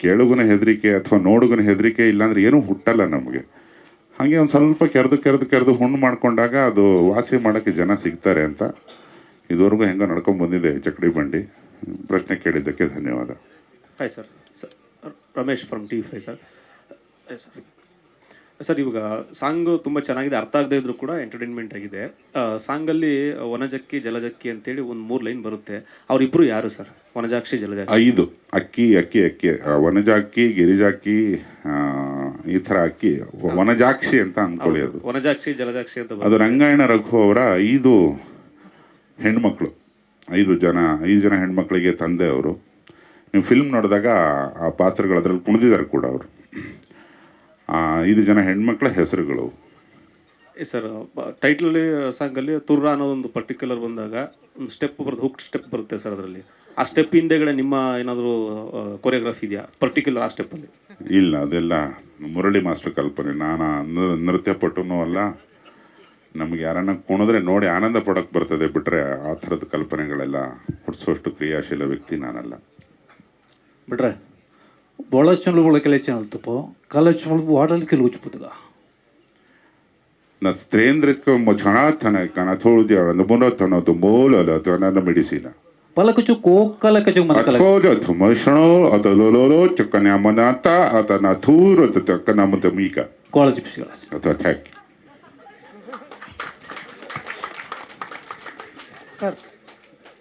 ಕೇಳುಗನ ಹೆದರಿಕೆ ಅಥವಾ ನೋಡುಗನ ಹೆದರಿಕೆ ಇಲ್ಲಾಂದರೆ ಏನೂ ಹುಟ್ಟಲ್ಲ ನಮಗೆ. ಹಾಗೆ ಒಂದು ಸ್ವಲ್ಪ ಕೆರೆದು ಹುಣ್ಣು ಮಾಡ್ಕೊಂಡಾಗ ಅದು ವಾಸಿ ಮಾಡೋಕ್ಕೆ ಜನ ಸಿಗ್ತಾರೆ ಅಂತ ಇದುವರೆಗೂ ಹೆಂಗೆ ನಡ್ಕೊಂಡು ಬಂದಿದೆ ಚಕ್ಡಿ ಬಂಡಿ. ಪ್ರಶ್ನೆ ಕೇಳಿದ್ದಕ್ಕೆ ಧನ್ಯವಾದ. Hi sir, Ramesh from T5 sir. Sir sir ಇವಾಗ ಸಾಂಗು ತುಂಬ ಚೆನ್ನಾಗಿದೆ, ಅರ್ಥ ಆಗದೆ ಇದ್ರೂ ಕೂಡ ಎಂಟರ್ಟೈನ್ಮೆಂಟ್ ಆಗಿದೆ. ಸಾಂಗಲ್ಲಿ ವನಜಕ್ಕಿ ಜಲಜಕ್ಕಿ ಅಂತೇಳಿ ಒಂದು 3 ಲೈನ್ ಬರುತ್ತೆ. ಅವರಿಬ್ಬರು ಯಾರು ಸರ್? ವನಜಾಕ್ಷಿ ಜಲಜಾಕ್ಷಿ. 5 ಅಕ್ಕಿ ಅಕ್ಕಿ ಅಕ್ಕಿ ವನಜಾಕ್ಕಿ ಗಿರಿಜಾಕ್ಕಿ ಈ ಥರ ಅಕ್ಕಿ ವನಜಾಕ್ಷಿ ಅಂತ ಅಂದ್ಕೊಳ್ಳಿ. ಅದು ವನಜಾಕ್ಷಿ ಜಲಜಾಕ್ಷಿ ಅಂತ ಅದು ರಂಗಾಯಣ ರಘು ಅವರ 5 ಹೆಣ್ಮಕ್ಳು, 5 ಜನ ಹೆಣ್ಮಕ್ಳಿಗೆ ತಂದೆ ಅವರು. ನೀವು ಫಿಲ್ಮ್ ನೋಡಿದಾಗ ಆ ಪಾತ್ರಗಳು ಅದರಲ್ಲಿ ಕುಣಿದಿದ್ದಾರೆ ಕೂಡ ಅವರು. 5 ಜನ ಹೆಣ್ಮಕ್ಳ ಹೆಸರುಗಳು. ಸರ್ ಟೈಟ್ಲಲ್ಲಿ ಸಾಂಗಲ್ಲಿ ತುರ್ರ ಅನ್ನೋದೊಂದು ಪರ್ಟಿಕ್ಯುಲರ್ ಬಂದಾಗ ಒಂದು ಸ್ಟೆಪ್ ಬರುತ್ತೆ, ಹುಕ್ ಸ್ಟೆಪ್ ಬರುತ್ತೆ ಸರ್ ಅದರಲ್ಲಿ. ಆ ಸ್ಟೆಪ್ ಹಿಂದೆಗಡೆ ನಿಮ್ಮ ಏನಾದರೂ ಕೊರಿಯೋಗ್ರಫಿ ಇದೆಯಾ ಪರ್ಟಿಕ್ಯುಲರ್ ಆ ಸ್ಟೆಪ್ಪಲ್ಲಿ? ಇಲ್ಲ, ಅದೆಲ್ಲ ಮುರಳಿ ಮಾಸ್ಟರ್ ಕಲ್ಪನೆ. ನಾನು ನೃತ್ಯ ಪಟುನೂ ಅಲ್ಲ. ನಮ್ಗೆ ಯಾರನ್ನ ಕುಣಿದ್ರೆ ನೋಡಿ ಆನಂದ ಪಡೋಕ್ಕೆ ಬರ್ತದೆ ಬಿಟ್ಟರೆ ಆ ಥರದ ಕಲ್ಪನೆಗಳೆಲ್ಲ ಹುಟ್ಟಿಸುವಷ್ಟು ಕ್ರಿಯಾಶೀಲ ವ್ಯಕ್ತಿ ನಾನಲ್ಲ. ಬಿಟ್ರೆ ಬಹಳ ಒಳಕೆಲೆ ಚಾನಲ್ ತಪ್ಪು ಕಾಲೇಜ್ ವಾಡಲ್ಲಿ ಕೆಲವು ಪುಸ್ತಕ na strendritko mochanathana kana thodia na bonotono to mola la to na medicina palakachu kokala kachu manakala athoja thumashno atololo chakanya manata atana thuro takana mutamika college physics attack.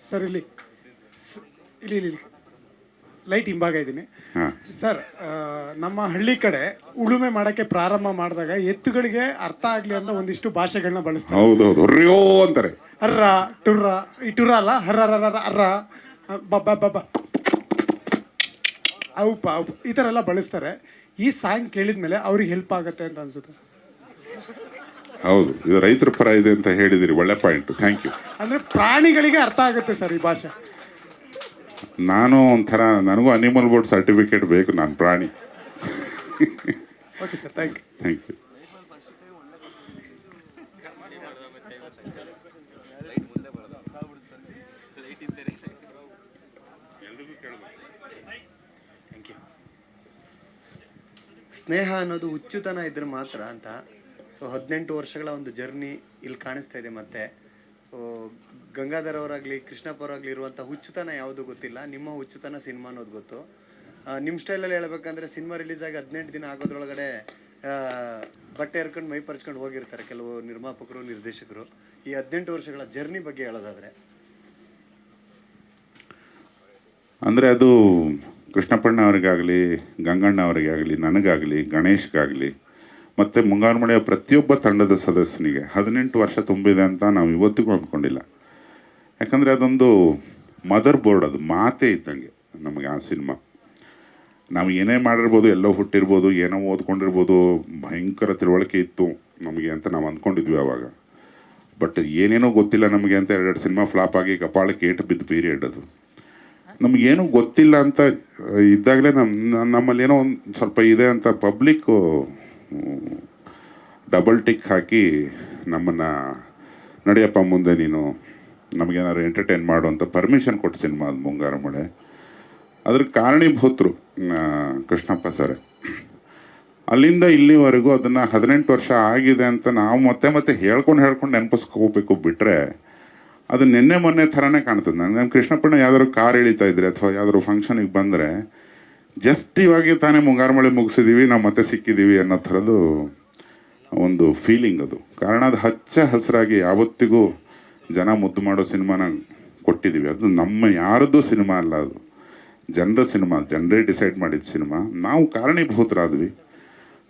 Sir ಇಲ್ಲಿ light ಹಿಂಭಾಗ ಇದ್ದೀನಿ sir. ನಮ್ಮ ಹಳ್ಳಿ ಕಡೆ ಉಳುಮೆ ಮಾಡಕ್ಕೆ ಪ್ರಾರಂಭ ಮಾಡಿದಾಗ ಎತ್ತುಗಳಿಗೆ ಅರ್ಥ ಆಗ್ಲಿ ಅಂತ ಒಂದಿಷ್ಟು ಭಾಷೆಗಳನ್ನ ಬಳಸ್ತಾರೆ. ಹೌದೌದು, ಹೊರ್ಯೋ ಅಂತಾರೆ. ಅರ್ರ ಟುರ್ರ, ಈ ಟುರ್ರ ಅಲ್ಲ, ಹರ್ರ ಅರ್ರ ಬಬ್ಬ ಔಪ ಈ ಥರ ಎಲ್ಲ ಬಳಸ್ತಾರೆ. ಈ ಸಾಂಗ್ ಕೇಳಿದ್ಮೇಲೆ ಅವ್ರಿಗೆ ಹೆಲ್ಪ್ ಆಗುತ್ತೆ ಅಂತ ಅನ್ಸುತ್ತೆ. ಹೌದು, ಇದು ರೈತರ ಪರ ಇದೆ ಅಂತ ಹೇಳಿದಿರಿ, ಒಳ್ಳೆ ಪಾಯಿಂಟ್, ಥ್ಯಾಂಕ್ ಯು. ಅಂದ್ರೆ ಪ್ರಾಣಿಗಳಿಗೆ ಅರ್ಥ ಆಗುತ್ತೆ ಸರ್ ಈ ಭಾಷೆ. ನಾನು ಒಂಥರ, ನನಗೂ ಅನಿಮಲ್ ಬೋರ್ಡ್ ಸರ್ಟಿಫಿಕೇಟ್ ಬೇಕು, ನಾನು ಪ್ರಾಣಿ. Okay sir, thank you. Thank you. ಸ್ನೇಹ ಅನ್ನೋದು ಹುಚ್ಚುತನ ಇದ್ರೆ ಮಾತ್ರ ಅಂತ. ಸೊ 18 ವರ್ಷಗಳ ಒಂದು ಜರ್ನಿ ಇಲ್ಲಿ ಕಾಣಿಸ್ತಾ ಇದೆ. ಮತ್ತೆ ಸೊ ಗಂಗಾಧರ್ ಅವರಾಗಲಿ ಕೃಷ್ಣಪ್ಪ ಅವರಾಗಲಿ ಇರುವಂಥ ಹುಚ್ಚುತನ ಯಾವುದು ಗೊತ್ತಿಲ್ಲ, ನಿಮ್ಮ ಹುಚ್ಚುತನ ಸಿನಿಮಾ ಅನ್ನೋದು ಗೊತ್ತು. ನಿಮ್ಮ ಸ್ಟೈಲಲ್ಲಿ ಹೇಳ್ಬೇಕಂದ್ರೆ ಸಿನಿಮಾ ರಿಲೀಸ್ ಆಗಿ 18 ದಿನ ಆಗೋದ್ರೊಳಗಡೆ ಬಟ್ಟೆ ಹರ್ಕೊಂಡು ಮೈ ಪರ್ಚ್ಕೊಂಡು ಹೋಗಿರ್ತಾರೆ ಕೆಲವು ನಿರ್ಮಾಪಕರು ನಿರ್ದೇಶಕರು. ಈ 18 ವರ್ಷಗಳ ಜರ್ನಿ ಬಗ್ಗೆ ಹೇಳೋದಾದ್ರೆ ಅಂದರೆ ಅದು ಕೃಷ್ಣಪ್ಪಣ್ಣ ಅವರಿಗಾಗಲಿ, ಗಂಗಣ್ಣ ಅವರಿಗಾಗಲಿ, ನನಗಾಗಲಿ, ಗಣೇಶ್ಗಾಗಲಿ ಮತ್ತು ಮುಂಗಾರುಮಳೆಯ ಪ್ರತಿಯೊಬ್ಬ ತಂಡದ ಸದಸ್ಯನಿಗೆ 18 ವರ್ಷ ತುಂಬಿದೆ ಅಂತ ನಾವು ಇವತ್ತಿಗೂ ಅಂದ್ಕೊಂಡಿಲ್ಲ. ಯಾಕಂದರೆ ಅದೊಂದು ಮದರ್ ಬೋರ್ಡ್, ಅದು ಮಾತೇ ಇದ್ದಂಗೆ ನಮಗೆ ಆ ಸಿನಿಮಾ. ನಾವು ಏನೇ ಮಾಡಿರ್ಬೋದು, ಎಲ್ಲೋ ಹುಟ್ಟಿರ್ಬೋದು, ಏನೋ ಓದ್ಕೊಂಡಿರ್ಬೋದು, ಭಯಂಕರ ತಿಳುವಳಿಕೆ ಇತ್ತು ನಮಗೆ ಅಂತ ನಾವು ಅಂದ್ಕೊಂಡಿದ್ವಿ ಆವಾಗ. ಬಟ್ ಏನೇನೋ ಗೊತ್ತಿಲ್ಲ ನಮಗೆ ಅಂತ 2 ಸಿನಿಮಾ ಫ್ಲಾಪ್ ಆಗಿ ಕಪಾಳಕ್ಕೆ ಏಟು ಬಿದ್ದು ಪೀರಿಯಡ್ ಅದು. ನಮಗೇನು ಗೊತ್ತಿಲ್ಲ ಅಂತ ಇದ್ದಾಗಲೇ ನಮ್ಮಲ್ಲಿ ಏನೋ ಒಂದು ಸ್ವಲ್ಪ ಇದೆ ಅಂತ ಪಬ್ಲಿಕ್ಕು ಡಬಲ್ ಟಿಕ್ ಹಾಕಿ ನಮ್ಮನ್ನು ನಡೆಯಪ್ಪ ಮುಂದೆ ನೀನು ನಮಗೇನಾದ್ರು ಎಂಟರ್ಟೈನ್ ಮಾಡು ಅಂತ ಪರ್ಮಿಷನ್ ಕೊಟ್ಟು ಸಿನಿಮಾ ಅದು ಮುಂಗಾರು ಮಳೆ. ಅದ್ರ ಕಾರಣೀಭೂತರು ಕೃಷ್ಣಪ್ಪ ಸರ್. ಅಲ್ಲಿಂದ ಇಲ್ಲಿವರೆಗೂ ಅದನ್ನು 18 ವರ್ಷ ಆಗಿದೆ ಅಂತ ನಾವು ಮತ್ತೆ ಹೇಳ್ಕೊಂಡು ನೆನಪಿಸ್ಕೋಬೇಕು ಬಿಟ್ಟರೆ ಅದು ನಿನ್ನೆ ಮೊನ್ನೆ ಥರನೇ ಕಾಣ್ತದೆ. ನಮ್ಮ ಕೃಷ್ಣಪ್ಪಣ್ಣ ಯಾವ್ದಾದ್ರು ಕಾರ್ ಎಳಿತಾ ಇದ್ರೆ ಅಥವಾ ಯಾವ್ದಾದ್ರು ಫಂಕ್ಷನಿಗೆ ಬಂದರೆ ಜಸ್ಟ್ ಇವಾಗ ತಾನೇ ಮುಂಗಾರು ಮಳೆ ಮುಗಿಸಿದ್ದೀವಿ, ನಾವು ಮತ್ತೆ ಸಿಕ್ಕಿದ್ದೀವಿ ಅನ್ನೋ ಥರದ್ದು ಒಂದು ಫೀಲಿಂಗ್ ಅದು. ಕಾರಣ ಅದು ಹಚ್ಚ ಹಸಿರಾಗಿ ಯಾವತ್ತಿಗೂ ಜನ ಮುದ್ದು ಮಾಡೋ ಸಿನಿಮಾನ ಕೊಟ್ಟಿದ್ದೀವಿ. ಅದು ನಮ್ಮ ಯಾರದ್ದು ಸಿನಿಮಾ ಅಲ್ಲ, ಅದು ಜನರ ಸಿನಿಮಾ, ಜನರೇ ಡಿಸೈಡ್ ಮಾಡಿದ ಸಿನಿಮಾ. ನಾವು ಕಾರಣೀಭೂತರಾದ್ವಿ.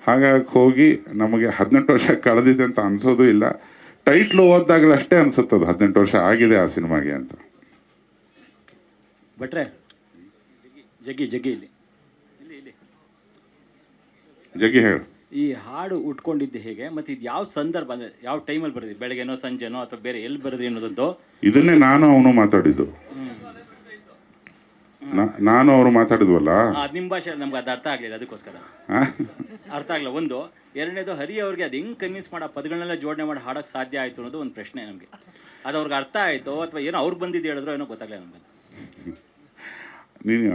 ಹಾಗಾಗಿ ಹೋಗಿ ನಮಗೆ 18 ವರ್ಷ ಕಳೆದಿದೆ ಅಂತ ಅನಿಸೋದು ಇಲ್ಲ. ಟೈಟ್ಲು ಓದ್ದಾಗಲೇ ಅಷ್ಟೇ ಅನಿಸುತ್ತದು 18 ವರ್ಷ ಆಗಿದೆ ಆ ಸಿನಿಮಾಗೆ ಅಂತ. ಬಟ್ರೆ ಜಗ್ಗಿ ಇಲ್ಲಿ ಜಗ್ಗಿ ಹೇಳು. ಈ ಹಾಡು ಉಟ್ಕೊಂಡಿದ್ದು ಹೇಗೆ, ಮತ್ತೆ ಇದು ಯಾವ ಸಂದರ್ಭ, ಅಂದರೆ ಯಾವ ಟೈಮಲ್ಲಿ ಬರೆದಿ, ಬೆಳಗ್ಗೆನೋ ಸಂಜೆನೋ ಅಥವಾ ಬೇರೆ ಎಲ್ಲಿ ಬರೆದ್ರಿ ಅನ್ನೋದಂತೂ? ಇದನ್ನೇ ನಾನು ಅವನು ಮಾತಾಡಿದ್ದು. ನಾನು ಅವರು ಮಾತಾಡಿದ್ವಲ್ಲ, ನಿಮ್ಮ ಭಾಷೆ ನಮ್ಗೆ ಅದು ಅರ್ಥ ಆಗಲಿಲ್ಲ, ಅದಕ್ಕೋಸ್ಕರ ಅರ್ಥ ಆಗಲ್ಲ. ಒಂದು ಎರಡನೇದು, ಹರಿ ಅವ್ರಿಗೆ ಅದು ಹೆಂಗೆ ಕನ್ವಿನ್ಸ್ ಮಾಡೋ ಪದಗಳನ್ನೆಲ್ಲ ಜೋಡಣೆ ಮಾಡಿ ಹಾಡೋಕ್ಕೆ ಸಾಧ್ಯ ಆಯಿತು ಅನ್ನೋದು ಒಂದು ಪ್ರಶ್ನೆ ನಮಗೆ. ಅದು ಅವ್ರಿಗೆ ಅರ್ಥ ಆಯಿತು ಅಥವಾ ಏನೋ ಅವ್ರು ಬಂದಿದ್ದು ಹೇಳಿದ್ರು ಏನೋ ಗೊತ್ತಾಗಲಿಲ್ಲ ನಮಗೆ. ನೀನು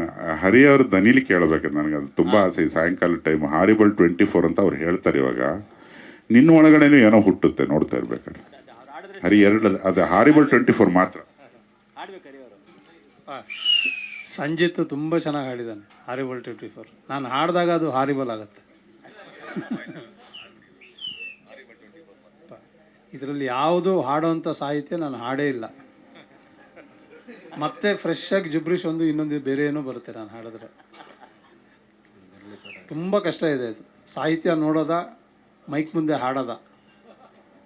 ಹರಿ ಅವ್ರ ದನಿಲಿ ಕೇಳಬೇಕಂತ ನನಗೆ ಅದು ತುಂಬ ಆಸೆ. ಸಾಯಂಕಾಲ ಟೈಮ್ ಹಾರಿಬಲ್ 24 ಅಂತ ಅವ್ರು ಹೇಳ್ತಾರೆ. ಇವಾಗ ನಿನ್ನ ಒಳಗಡೆನೂ ಏನೋ ಹುಟ್ಟುತ್ತೆ, ನೋಡ್ತಾ ಇರ್ಬೇಕಾದ್ರೆ. ಹರಿ 2 ಅದು ಹಾರಿಬಲ್ 24 ಮಾತ್ರ. ಸಂಜಿತ್ ತುಂಬ ಚೆನ್ನಾಗಿ ಹಾಡಿದ್ದಾನೆ ಹಾರಿಬಲ್ 24. ನಾನು ಹಾಡಿದಾಗ ಅದು ಹಾರಿಬಲ್ ಆಗುತ್ತೆ. ಇದರಲ್ಲಿ ಯಾವುದು ಹಾಡೋವಂಥ ಸಾಹಿತ್ಯ ನಾನು ಹಾಡೇ ಇಲ್ಲ. ಮತ್ತೆ ಫ್ರೆಶ್ ಆಗಿ ಜಿಬ್ರಿಷ್ ಒಂದು ಇನ್ನೊಂದು ಬೇರೆ ಏನೋ ಬರುತ್ತೆ ನಾನು ಹಾಡಿದ್ರೆ. ತುಂಬ ಕಷ್ಟ ಇದೆ ಅದು. ಸಾಹಿತ್ಯ ನೋಡೋದ, ಮೈಕ್ ಮುಂದೆ ಹಾಡೋದ,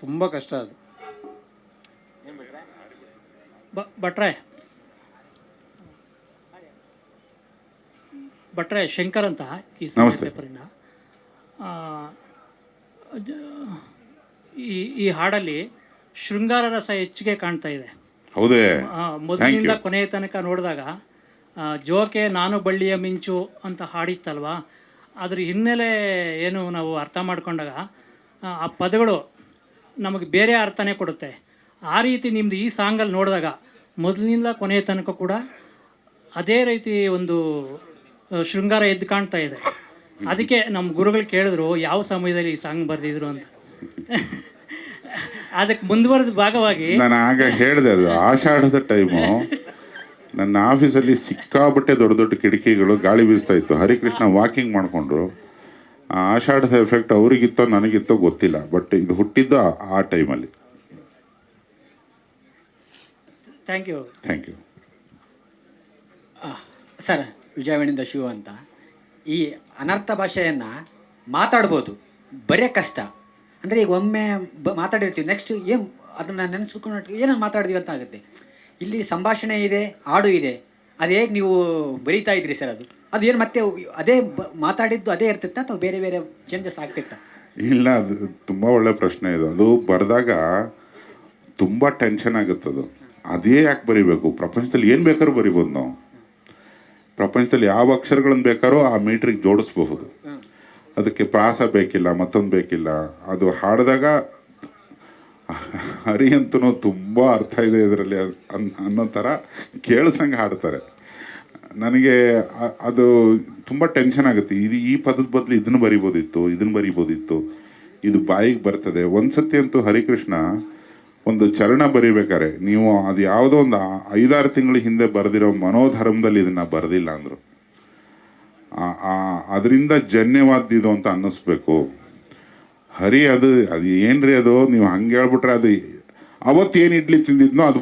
ತುಂಬ ಕಷ್ಟ ಅದು. ಭಟ್ರೆ ಶಂಕರ್ ಅಂತ ಈ ಪೇಪರಿಂದ ಈ ಹಾಡಲ್ಲಿ ಶೃಂಗಾರ ರಸ ಹೆಚ್ಚಿಗೆ ಕಾಣ್ತಾ ಇದೆ. ಹೌದೇ? ಮೊದಲಿನಿಂದ ಕೊನೆಯ ತನಕ ನೋಡಿದಾಗ ಜೋಕೆ ನಾನು ಬಳ್ಳಿಯ ಮಿಂಚು ಅಂತ ಹಾಡಿತ್ತಲ್ವಾ, ಅದ್ರ ಹಿನ್ನೆಲೆ ಏನು ನಾವು ಅರ್ಥ ಮಾಡ್ಕೊಂಡಾಗ ಆ ಪದಗಳು ನಮಗೆ ಬೇರೆ ಅರ್ಥನೇ ಕೊಡುತ್ತೆ. ಆ ರೀತಿ ನಿಮ್ಮದು ಈ ಸಾಂಗಲ್ಲಿ ನೋಡಿದಾಗ ಮೊದಲಿನಿಂದ ಕೊನೆಯ ತನಕ ಕೂಡ ಅದೇ ರೀತಿ ಒಂದು ಶೃಂಗಾರ ಎದ್ದು ಕಾಣ್ತಾ ಇದೆ. ಅದಕ್ಕೆ ನಮ್ಮ ಗುರುಗಳು ಕೇಳಿದ್ರು ಯಾವ ಸಮಯದಲ್ಲಿ ಈ ಸಾಂಗ್ ಬರೆದಿದ್ರು ಅಂತ. ಅದಕ್ಕೆ ಮುಂದುವರೆದ ಭಾಗವಾಗಿ ನಾನು ಆಗ ಹೇಳಿದೆ, ಅದು ಆಷಾಢದ ಟೈಮು. ನನ್ನ ಆಫೀಸಲ್ಲಿ ಸಿಕ್ಕಾಬಟ್ಟೆ ದೊಡ್ಡ ದೊಡ್ಡ ಕಿಟಕಿಗಳು, ಗಾಳಿ ಬೀಸ್ತಾ ಇತ್ತು. ಹರಿಕೃಷ್ಣ ವಾಕಿಂಗ್ ಮಾಡಿಕೊಂಡ್ರು. ಆ ಆಷಾಢದ ಎಫೆಕ್ಟ್ ಅವ್ರಿಗಿತ್ತೋ ನನಗಿತ್ತೋ ಗೊತ್ತಿಲ್ಲ, ಬಟ್ ಇದು ಹುಟ್ಟಿದ್ದು ಆ ಟೈಮಲ್ಲಿ. Thank you. Thank you sir. ವಿಜಯವಾಣಿಯಿಂದ ಶಿವ ಅಂತ. ಈ ಅನರ್ಥ ಭಾಷೆಯನ್ನು ಮಾತಾಡ್ಬೋದು, ಬರೇ ಕಷ್ಟ. ಅಂದರೆ ಈಗ ಒಮ್ಮೆ ಮಾತಾಡಿರ್ತೀವಿ, ನೆಕ್ಸ್ಟ್ ಏನು ಅದನ್ನು ನೆನೆಸ್ಕೊಂಡು ಏನನ್ನು ಮಾತಾಡಿದ್ವಿ ಅಂತ ಆಗುತ್ತೆ. ಇಲ್ಲಿ ಸಂಭಾಷಣೆ ಇದೆ, ಹಾಡು ಇದೆ. ಅದು ಹೇಗೆ ನೀವು ಬರೀತಾ ಇದ್ರಿ ಸರ್? ಅದು ಏನು ಮತ್ತೆ ಅದೇ ಮಾತಾಡಿದ್ದು ಅದೇ ಇರ್ತಿತ್ತ ಅಥವಾ ಬೇರೆ ಬೇರೆ ಚೇಂಜಸ್ ಆಗ್ತಿತ್ತ? ಇಲ್ಲ, ಅದು ತುಂಬ ಒಳ್ಳೆ ಪ್ರಶ್ನೆ ಇದು. ಅದು ಬರೆದಾಗ ತುಂಬ ಟೆನ್ಷನ್ ಆಗುತ್ತದು. ಅದೇ ಯಾಕೆ ಬರಿಬೇಕು? ಪ್ರಪಂಚದಲ್ಲಿ ಏನು ಬೇಕಾದ್ರೂ ಬರಿಬೋದು ನಾವು. ಪ್ರಪಂಚದಲ್ಲಿ ಯಾವ ಅಕ್ಷರಗಳನ್ನು ಬೇಕಾದ್ರೂ ಆ ಮೀಟ್ರಿಗೆ ಜೋಡಿಸ್ಬಹುದು. ಅದಕ್ಕೆ ಪ್ರಾಸ ಬೇಕಿಲ್ಲ, ಮತ್ತೊಂದು ಬೇಕಿಲ್ಲ. ಅದು ಹಾಡಿದಾಗ ಹರಿ ಅಂತೂ ತುಂಬ ಅರ್ಥ ಇದೆ ಇದರಲ್ಲಿ ಅನ್ನೋ ಥರ ಕೇಳಿಸಂಗೆ ಹಾಡ್ತಾರೆ. ನನಗೆ ಅದು ತುಂಬ ಟೆನ್ಷನ್ ಆಗುತ್ತೆ. ಈ ಪದದ ಬದಲು ಇದನ್ನು ಬರಿಬೋದಿತ್ತು, ಇದು ಬಾಯಿಗೆ ಬರ್ತದೆ. ಒಂದ್ಸತಿ ಅಂತೂ ಹರಿಕೃಷ್ಣ ಒಂದು ಚರಣ ಬರಿಬೇಕಾರೆ, ನೀವು ಅದು ಯಾವುದೋ ಒಂದು 5-6 ತಿಂಗಳ ಹಿಂದೆ ಬರೆದಿರೋ ಮನೋಧರ್ಮದಲ್ಲಿ ಇದನ್ನು ಬರೆದಿಲ್ಲ ಅಂದರು. ಅದರಿಂದ ಜನ್ಯವಾದಿದು ಅಂತ ಅನ್ನಿಸ್ಬೇಕು. ಹರಿ ಅದು ಏನ್ರಿ ಅದು, ನೀವು ಹಂಗೆ ಹೇಳ್ಬಿಟ್ರೆ ಅದು ಅವತ್ತೇನು ಇಡ್ಲಿ ತಿಂದಿದ್ನೋ ಅದು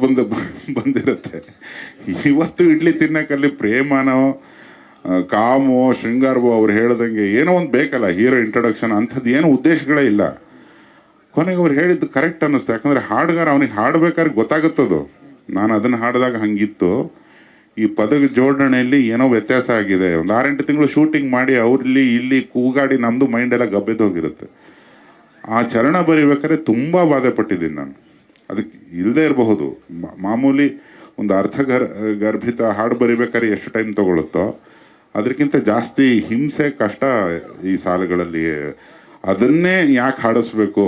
ಬಂದಿರುತ್ತೆ. ಇವತ್ತು ಇಡ್ಲಿ ತಿನ್ನೋಕ್ಕಲ್ಲಿ ಪ್ರೇಮನೋ ಕಾಮೋ ಶೃಂಗಾರವೋ ಅವ್ರು ಹೇಳ್ದಂಗೆ ಏನೋ ಒಂದು ಬೇಕಲ್ಲ, ಹೀರೋ ಇಂಟ್ರೊಡಕ್ಷನ್, ಅಂಥದ್ದು ಏನೋ ಉದ್ದೇಶಗಳೇ ಇಲ್ಲ. ಕೊನೆಗೆ ಅವ್ರು ಹೇಳಿದ್ದು ಕರೆಕ್ಟ್ ಅನ್ನಿಸ್ತು. ಯಾಕಂದರೆ ಹಾಡುಗಾರ ಅವನಿಗೆ ಹಾಡ್ಬೇಕಾದ್ರೆ ಗೊತ್ತಾಗುತ್ತದು, ನಾನು ಅದನ್ನು ಹಾಡಿದಾಗ ಹಂಗಿತ್ತು, ಈ ಪದದ ಜೋಡಣೆಯಲ್ಲಿ ಏನೋ ವ್ಯತ್ಯಾಸ ಆಗಿದೆ. ಒಂದು 6-8 ತಿಂಗಳು ಶೂಟಿಂಗ್ ಮಾಡಿ ಅವ್ರಲ್ಲಿ ಇಲ್ಲಿ ಕೂಗಾಡಿ ನಮ್ಮದು ಮೈಂಡೆಲ್ಲ ಗಬ್ಬೆದೋಗಿರುತ್ತೆ. ಆ ಚರಣ ಬರಿಬೇಕಾದ್ರೆ ತುಂಬ ಬಾಧೆ ಪಟ್ಟಿದ್ದೀನಿ ನಾನು. ಅದಕ್ಕೆ ಇಲ್ಲದೆ ಇರಬಹುದು, ಮಾಮೂಲಿ ಒಂದು ಗರ್ಭಿತ ಹಾಡು ಬರಿಬೇಕಾದ್ರೆ ಎಷ್ಟು ಟೈಮ್ ತೊಗೊಳುತ್ತೋ ಅದಕ್ಕಿಂತ ಜಾಸ್ತಿ ಹಿಂಸೆ ಕಷ್ಟ ಈ ಸಾಲುಗಳಲ್ಲಿ. ಅದನ್ನೇ ಯಾಕೆ ಹಾಡಿಸ್ಬೇಕು?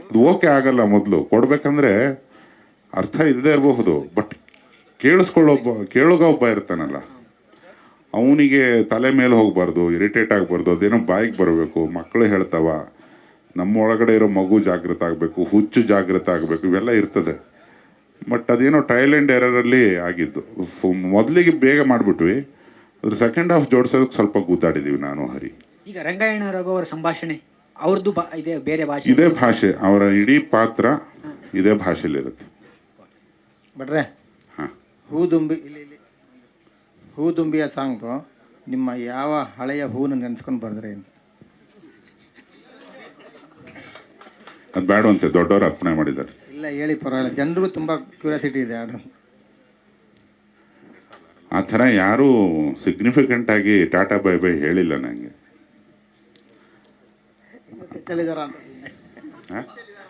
ಅದು ಓಕೆ ಆಗಲ್ಲ. ಮೊದಲು ಕೊಡ್ಬೇಕಂದ್ರೆ ಅರ್ಥ ಇಲ್ಲದೆ ಇರಬಹುದು, ಬಟ್ ಕೇಳುಗ ಒಬ್ಬ ಇರ್ತಾನಲ್ಲ, ಅವನಿಗೆ ತಲೆ ಮೇಲೆ ಹೋಗಬಾರ್ದು, ಇರಿಟೇಟ್ ಆಗಬಾರ್ದು, ಅದೇನೋ ಬಾಯಿಗೆ ಬರಬೇಕು. ಮಕ್ಕಳು ಹೇಳ್ತಾವ, ನಮ್ಮ ಒಳಗಡೆ ಇರೋ ಮಗು ಜಾಗೃತ ಆಗಬೇಕು, ಹುಚ್ಚು ಜಾಗೃತ ಆಗಬೇಕು, ಇವೆಲ್ಲ ಇರ್ತದೆ. ಬಟ್ ಅದೇನೋ ಟ್ರಯಲ್ ಆ್ಯಂಡ್ ಎರರಲ್ಲಿ ಆಗಿದ್ದು. ಮೊದಲಿಗೆ ಬೇಗ ಮಾಡಿಬಿಟ್ವಿ, ಅದ್ರ ಸೆಕೆಂಡ್ ಹಾಫ್ ಜೋಡಿಸೋದಕ್ಕೆ ಸ್ವಲ್ಪ ಕೂತಾಡಿದ್ದೀವಿ ನಾನು ಹರಿ. ಈಗ ರಂಗಾಯಣ ರಘು ಅವರ ಸಂಭಾಷಣೆ ಅವ್ರದ್ದು ಇದೆ ಬೇರೆ ಭಾಷೆ, ಇದೇ ಭಾಷೆ, ಅವರ ಇಡೀ ಪಾತ್ರ ಇದೇ ಭಾಷೆಯಲ್ಲಿರುತ್ತೆ. ಬಟ್ರೆ ಹೂದುಂಬಿಯ ಸಾಂಗು ನಿಮ್ಮ ಯಾವ ಹಳೆಯ ಹೂನ ನೆನೆಸ್ಕೊಂಡು ಬರೆದ್ರಿ ಅಂತ? ಅದು ಬೇಡವಂತೆ, ದೊಡ್ಡವರು ಅರ್ಪಣೆ ಮಾಡಿದ್ದಾರೆ. ಇಲ್ಲ ಹೇಳಿ, ಪರವಾಗಿಲ್ಲ, ಜನರಿಗೂ ತುಂಬ ಕ್ಯೂರಿಯಾಸಿಟಿ ಇದೆ ಹಾಡು. ಆ ಥರ ಯಾರೂ ಸಿಗ್ನಿಫಿಕೆಂಟ್ ಆಗಿ ಟಾಟಾ ಬೈ ಬೈ ಹೇಳಿಲ್ಲ ನನಗೆ.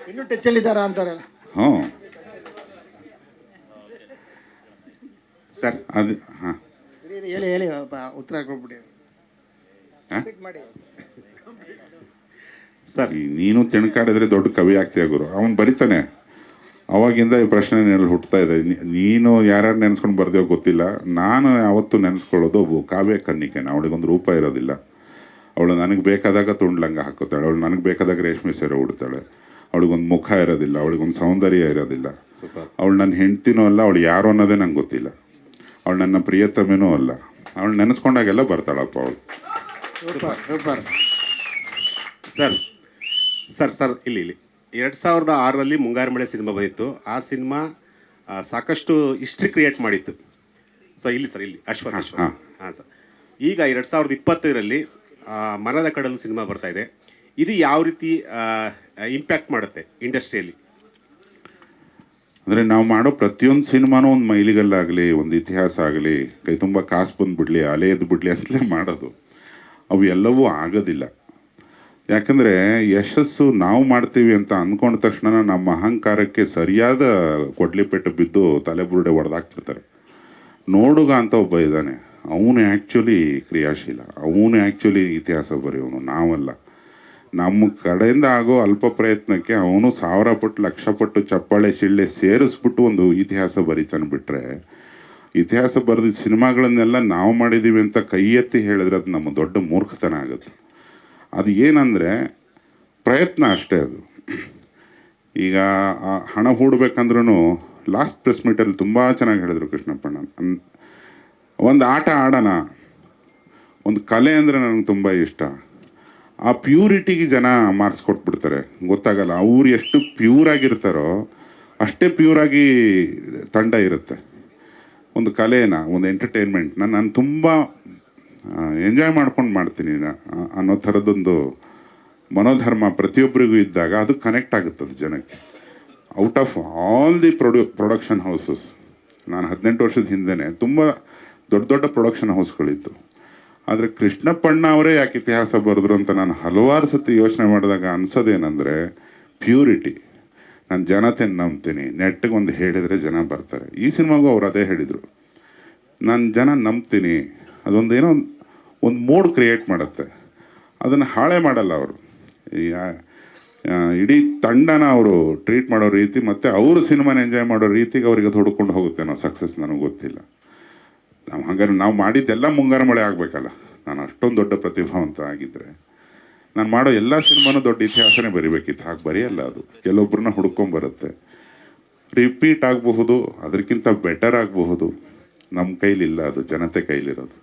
ಇನ್ನೂ ಟಚ್ಚಲ್ಲಿದ್ದಾರಾ ಅಂತಾರೆ. ಹ್ಞೂ ಸರ್, ಅದು ಹಾಂ ಹೇಳಿ ಉತ್ತರ ಕೊಟ್ಬಿಡಿ ಮಾಡಿ ಸರ್. ನೀನು ತಿಳ್ಕಾಡಿದ್ರೆ ದೊಡ್ಡ ಕವಿ ಆಗ್ತೀಯ ಗುರು. ಅವನು ಬರಿತಾನೆ, ಅವಾಗಿಂದ ಈ ಪ್ರಶ್ನೆ ಹುಟ್ಟುತ್ತಾ ಇದೆ. ನೀನು ಯಾರ್ಯಾರು ನೆನೆಸ್ಕೊಂಡು ಬರ್ದೇವೋ ಗೊತ್ತಿಲ್ಲ. ನಾನು ಯಾವತ್ತೂ ನೆನೆಸ್ಕೊಳ್ಳೋದು ಕಾವ್ಯ ಕನ್ನಿಕೆನ. ಅವಳಿಗೊಂದು ರೂಪ ಇರೋದಿಲ್ಲ. ಅವಳು ನನಗೆ ಬೇಕಾದಾಗ ತುಂಡ್ಲಂಗ ಹಾಕೋತಾಳೆ, ಅವಳು ನನಗೆ ಬೇಕಾದಾಗ ರೇಷ್ಮೆ ಸೀರೆ ಉಡ್ತಾಳೆ. ಅವಳಿಗೊಂದು ಮುಖ ಇರೋದಿಲ್ಲ, ಅವಳಿಗೊಂದು ಸೌಂದರ್ಯ ಇರೋದಿಲ್ಲ. ಅವಳು ನನ್ನ ಹೆಂಡ್ತಿನೂ ಅಲ್ಲ, ಅವಳು ಯಾರು ಅನ್ನೋದೇ ನಂಗೆ ಗೊತ್ತಿಲ್ಲ. ಅವಳು ನನ್ನ ಪ್ರಿಯತಮೇನೂ ಅಲ್ಲ. ಅವಳು ನೆನೆಸ್ಕೊಂಡಾಗೆಲ್ಲ ಬರ್ತಾಳಪ್ಪ ಅವಳು. ಸೂಪರ್. ಸರ್ ಸರ್ ಸರ್ ಇಲ್ಲಿ 2006ರಲ್ಲಿ ಮುಂಗಾರು ಮಳೆ ಸಿನಿಮಾ ಬಂದಿತ್ತು. ಆ ಸಿನಿಮಾ ಸಾಕಷ್ಟು ಹಿಸ್ಟ್ರಿ ಕ್ರಿಯೇಟ್ ಮಾಡಿತ್ತು. ಸರ್ ಇಲ್ಲಿ ಅಶ್ವಥ್ ಹಾಂ ಸರ್. ಈಗ 2025ರಲ್ಲಿ ಮನದ ಕಡಲು ಸಿನಿಮಾ ಬರ್ತಾ ಇದೆ. ಇದು ಯಾವ ರೀತಿ ಇಂಪ್ಯಾಕ್ಟ್ ಮಾಡುತ್ತೆ ಇಂಡಸ್ಟ್ರಿಯಲ್ಲಿ? ಅಂದರೆ ನಾವು ಮಾಡೋ ಪ್ರತಿಯೊಂದು ಸಿನಿಮಾನೂ ಒಂದು ಮೈಲಿಗಲ್ಲಾಗಲಿ, ಒಂದು ಇತಿಹಾಸ ಆಗಲಿ, ಕೈ ತುಂಬ ಕಾಸು ಬಂದುಬಿಡ್ಲಿ, ಅಲೆ ಎದ್ದು ಬಿಡಲಿ ಅಂತಲೇ ಮಾಡೋದು. ಅವು ಎಲ್ಲವೂ ಆಗೋದಿಲ್ಲ. ಯಾಕಂದರೆ ಯಶಸ್ಸು ನಾವು ಮಾಡ್ತೀವಿ ಅಂತ ಅಂದ್ಕೊಂಡ ತಕ್ಷಣ ನಮ್ಮ ಅಹಂಕಾರಕ್ಕೆ ಸರಿಯಾದ ಕೊಡ್ಲಿಪೆಟ್ಟು ಬಿದ್ದು ತಲೆಬುರುಡೆ ಹೊಡೆದಾಕ್ತಿರ್ತಾರೆ. ನೋಡುಗ ಅಂತ ಒಬ್ಬ ಇದ್ದಾನೆ, ಅವನು ಆ್ಯಕ್ಚುಲಿ ಕ್ರಿಯಾಶೀಲ, ಅವನು ಆ್ಯಕ್ಚುಲಿ ಇತಿಹಾಸ ಬರೆಯೋನು, ನಾವಲ್ಲ. ನಮ್ಮ ಕಡೆಯಿಂದ ಆಗೋ ಅಲ್ಪ ಪ್ರಯತ್ನಕ್ಕೆ ಅವನು 1000 ಪಟ್ಟು 1,00,000 ಪಟ್ಟು ಚಪ್ಪಾಳೆ ಶಿಳ್ಳೆ ಸೇರಿಸ್ಬಿಟ್ಟು ಒಂದು ಇತಿಹಾಸ ಬರೀತಾನೆ. ಬಿಟ್ಟರೆ ಇತಿಹಾಸ ಬರೆದ ಸಿನಿಮಾಗಳನ್ನೆಲ್ಲ ನಾವು ಮಾಡಿದ್ದೀವಿ ಅಂತ ಕೈ ಎತ್ತಿ ಹೇಳಿದ್ರೆ ಅದು ನಮ್ಮ ದೊಡ್ಡ ಮೂರ್ಖತನ ಆಗುತ್ತೆ. ಅದು ಏನಂದರೆ ಪ್ರಯತ್ನ ಅಷ್ಟೇ ಅದು. ಈಗ ಹಣ ಹೂಡಬೇಕಂದ್ರೂ ಲಾಸ್ಟ್ ಪ್ರೆಸ್ ಮೀಟಲ್ಲಿ ತುಂಬ ಚೆನ್ನಾಗಿ ಹೇಳಿದರು ಕೃಷ್ಣಪ್ಪಣ್ಣ. ಒಂದು ಆಟ ಆಡೋಣ, ಒಂದು ಕಲೆ ಅಂದರೆ ನನಗೆ ತುಂಬ ಇಷ್ಟ. ಆ ಪ್ಯೂರಿಟಿಗೆ ಜನ ಮಾರ್ಕ್ಸ್ ಕೊಟ್ಬಿಡ್ತಾರೆ, ಗೊತ್ತಾಗಲ್ಲ. ಅವ್ರು ಎಷ್ಟು ಪ್ಯೂರಾಗಿರ್ತಾರೋ ಅಷ್ಟೇ ಪ್ಯೂರಾಗಿ ತಂಡ ಇರುತ್ತೆ. ಒಂದು ಕಲೆನ, ಒಂದು ಎಂಟರ್ಟೈನ್ಮೆಂಟ್ನ ನಾನು ತುಂಬ ಎಂಜಾಯ್ ಮಾಡ್ಕೊಂಡು ಮಾಡ್ತೀನಿ ಅನ್ನೋ ಥರದೊಂದು ಮನೋಧರ್ಮ ಪ್ರತಿಯೊಬ್ಬರಿಗೂ ಇದ್ದಾಗ ಅದು ಕನೆಕ್ಟ್ ಆಗುತ್ತದೆ ಜನಕ್ಕೆ. Out of all the production houses, ನಾನು 18 ವರ್ಷದ ಹಿಂದೆನೇ ತುಂಬ ದೊಡ್ಡ ದೊಡ್ಡ ಪ್ರೊಡಕ್ಷನ್ ಹೌಸ್ಗಳಿತ್ತು. ಆದರೆ ಕೃಷ್ಣಪ್ಪಣ್ಣ ಅವರೇ ಯಾಕೆ ಇತಿಹಾಸ ಬರೆದ್ರು ಅಂತ ನಾನು ಹಲವಾರು ಸತಿ ಯೋಚನೆ ಮಾಡಿದಾಗ ಅನ್ಸೋದೇನೆಂದರೆ ಪ್ಯೂರಿಟಿ. ನಾನು ಜನತೆಯನ್ನು ನಂಬ್ತೀನಿ, ನೆಟ್ಟಿಗೆ ಒಂದು ಹೇಳಿದರೆ ಜನ ಬರ್ತಾರೆ. ಈ ಸಿನಿಮಾಗೂ ಅವ್ರು ಅದೇ ಹೇಳಿದರು, ನಾನು ಜನ ನಂಬ್ತೀನಿ. ಅದೊಂದೇನೋ ಒಂದು ಮೂಡ್ ಕ್ರಿಯೇಟ್ ಮಾಡುತ್ತೆ, ಅದನ್ನು ಹಾಳೆ ಮಾಡಲ್ಲ ಅವರು. ಇಡೀ ತಂಡನ ಅವರು ಟ್ರೀಟ್ ಮಾಡೋ ರೀತಿ ಮತ್ತು ಅವರು ಸಿನಿಮಾನ ಎಂಜಾಯ್ ಮಾಡೋ ರೀತಿಗೆ ಅವರಿಗೆ ತೊಡ್ಕೊಂಡು ಹೋಗುತ್ತೆ ನಾವು ಸಕ್ಸಸ್. ನನಗೆ ಗೊತ್ತಿಲ್ಲ. ಹಾಗಾದ್ರೆ ನಾವು ಮಾಡಿದ್ದೆಲ್ಲ ಮುಂಗಾರು ಮಳೆ ಆಗಬೇಕಲ್ಲ. ನಾನು ಅಷ್ಟೊಂದು ದೊಡ್ಡ ಪ್ರತಿಭಾವಂತ ಆಗಿದ್ದರೆ ನಾನು ಮಾಡೋ ಎಲ್ಲ ಸಿನಿಮಾನೂ ದೊಡ್ಡ ಇತಿಹಾಸನೇ ಬರಿಬೇಕಿತ್ತು. ಹಾಗೆ ಬರೆಯಲ್ಲ ಅದು. ಕೆಲವೊಬ್ಬರನ್ನ ಹುಡ್ಕೊಂಬರುತ್ತೆ, ರಿಪೀಟ್ ಆಗಬಹುದು, ಅದಕ್ಕಿಂತ ಬೆಟರ್ ಆಗಬಹುದು. ನಮ್ಮ ಕೈಲಿಲ್ಲ, ಅದು ಜನತೆ ಕೈಲಿರೋದು.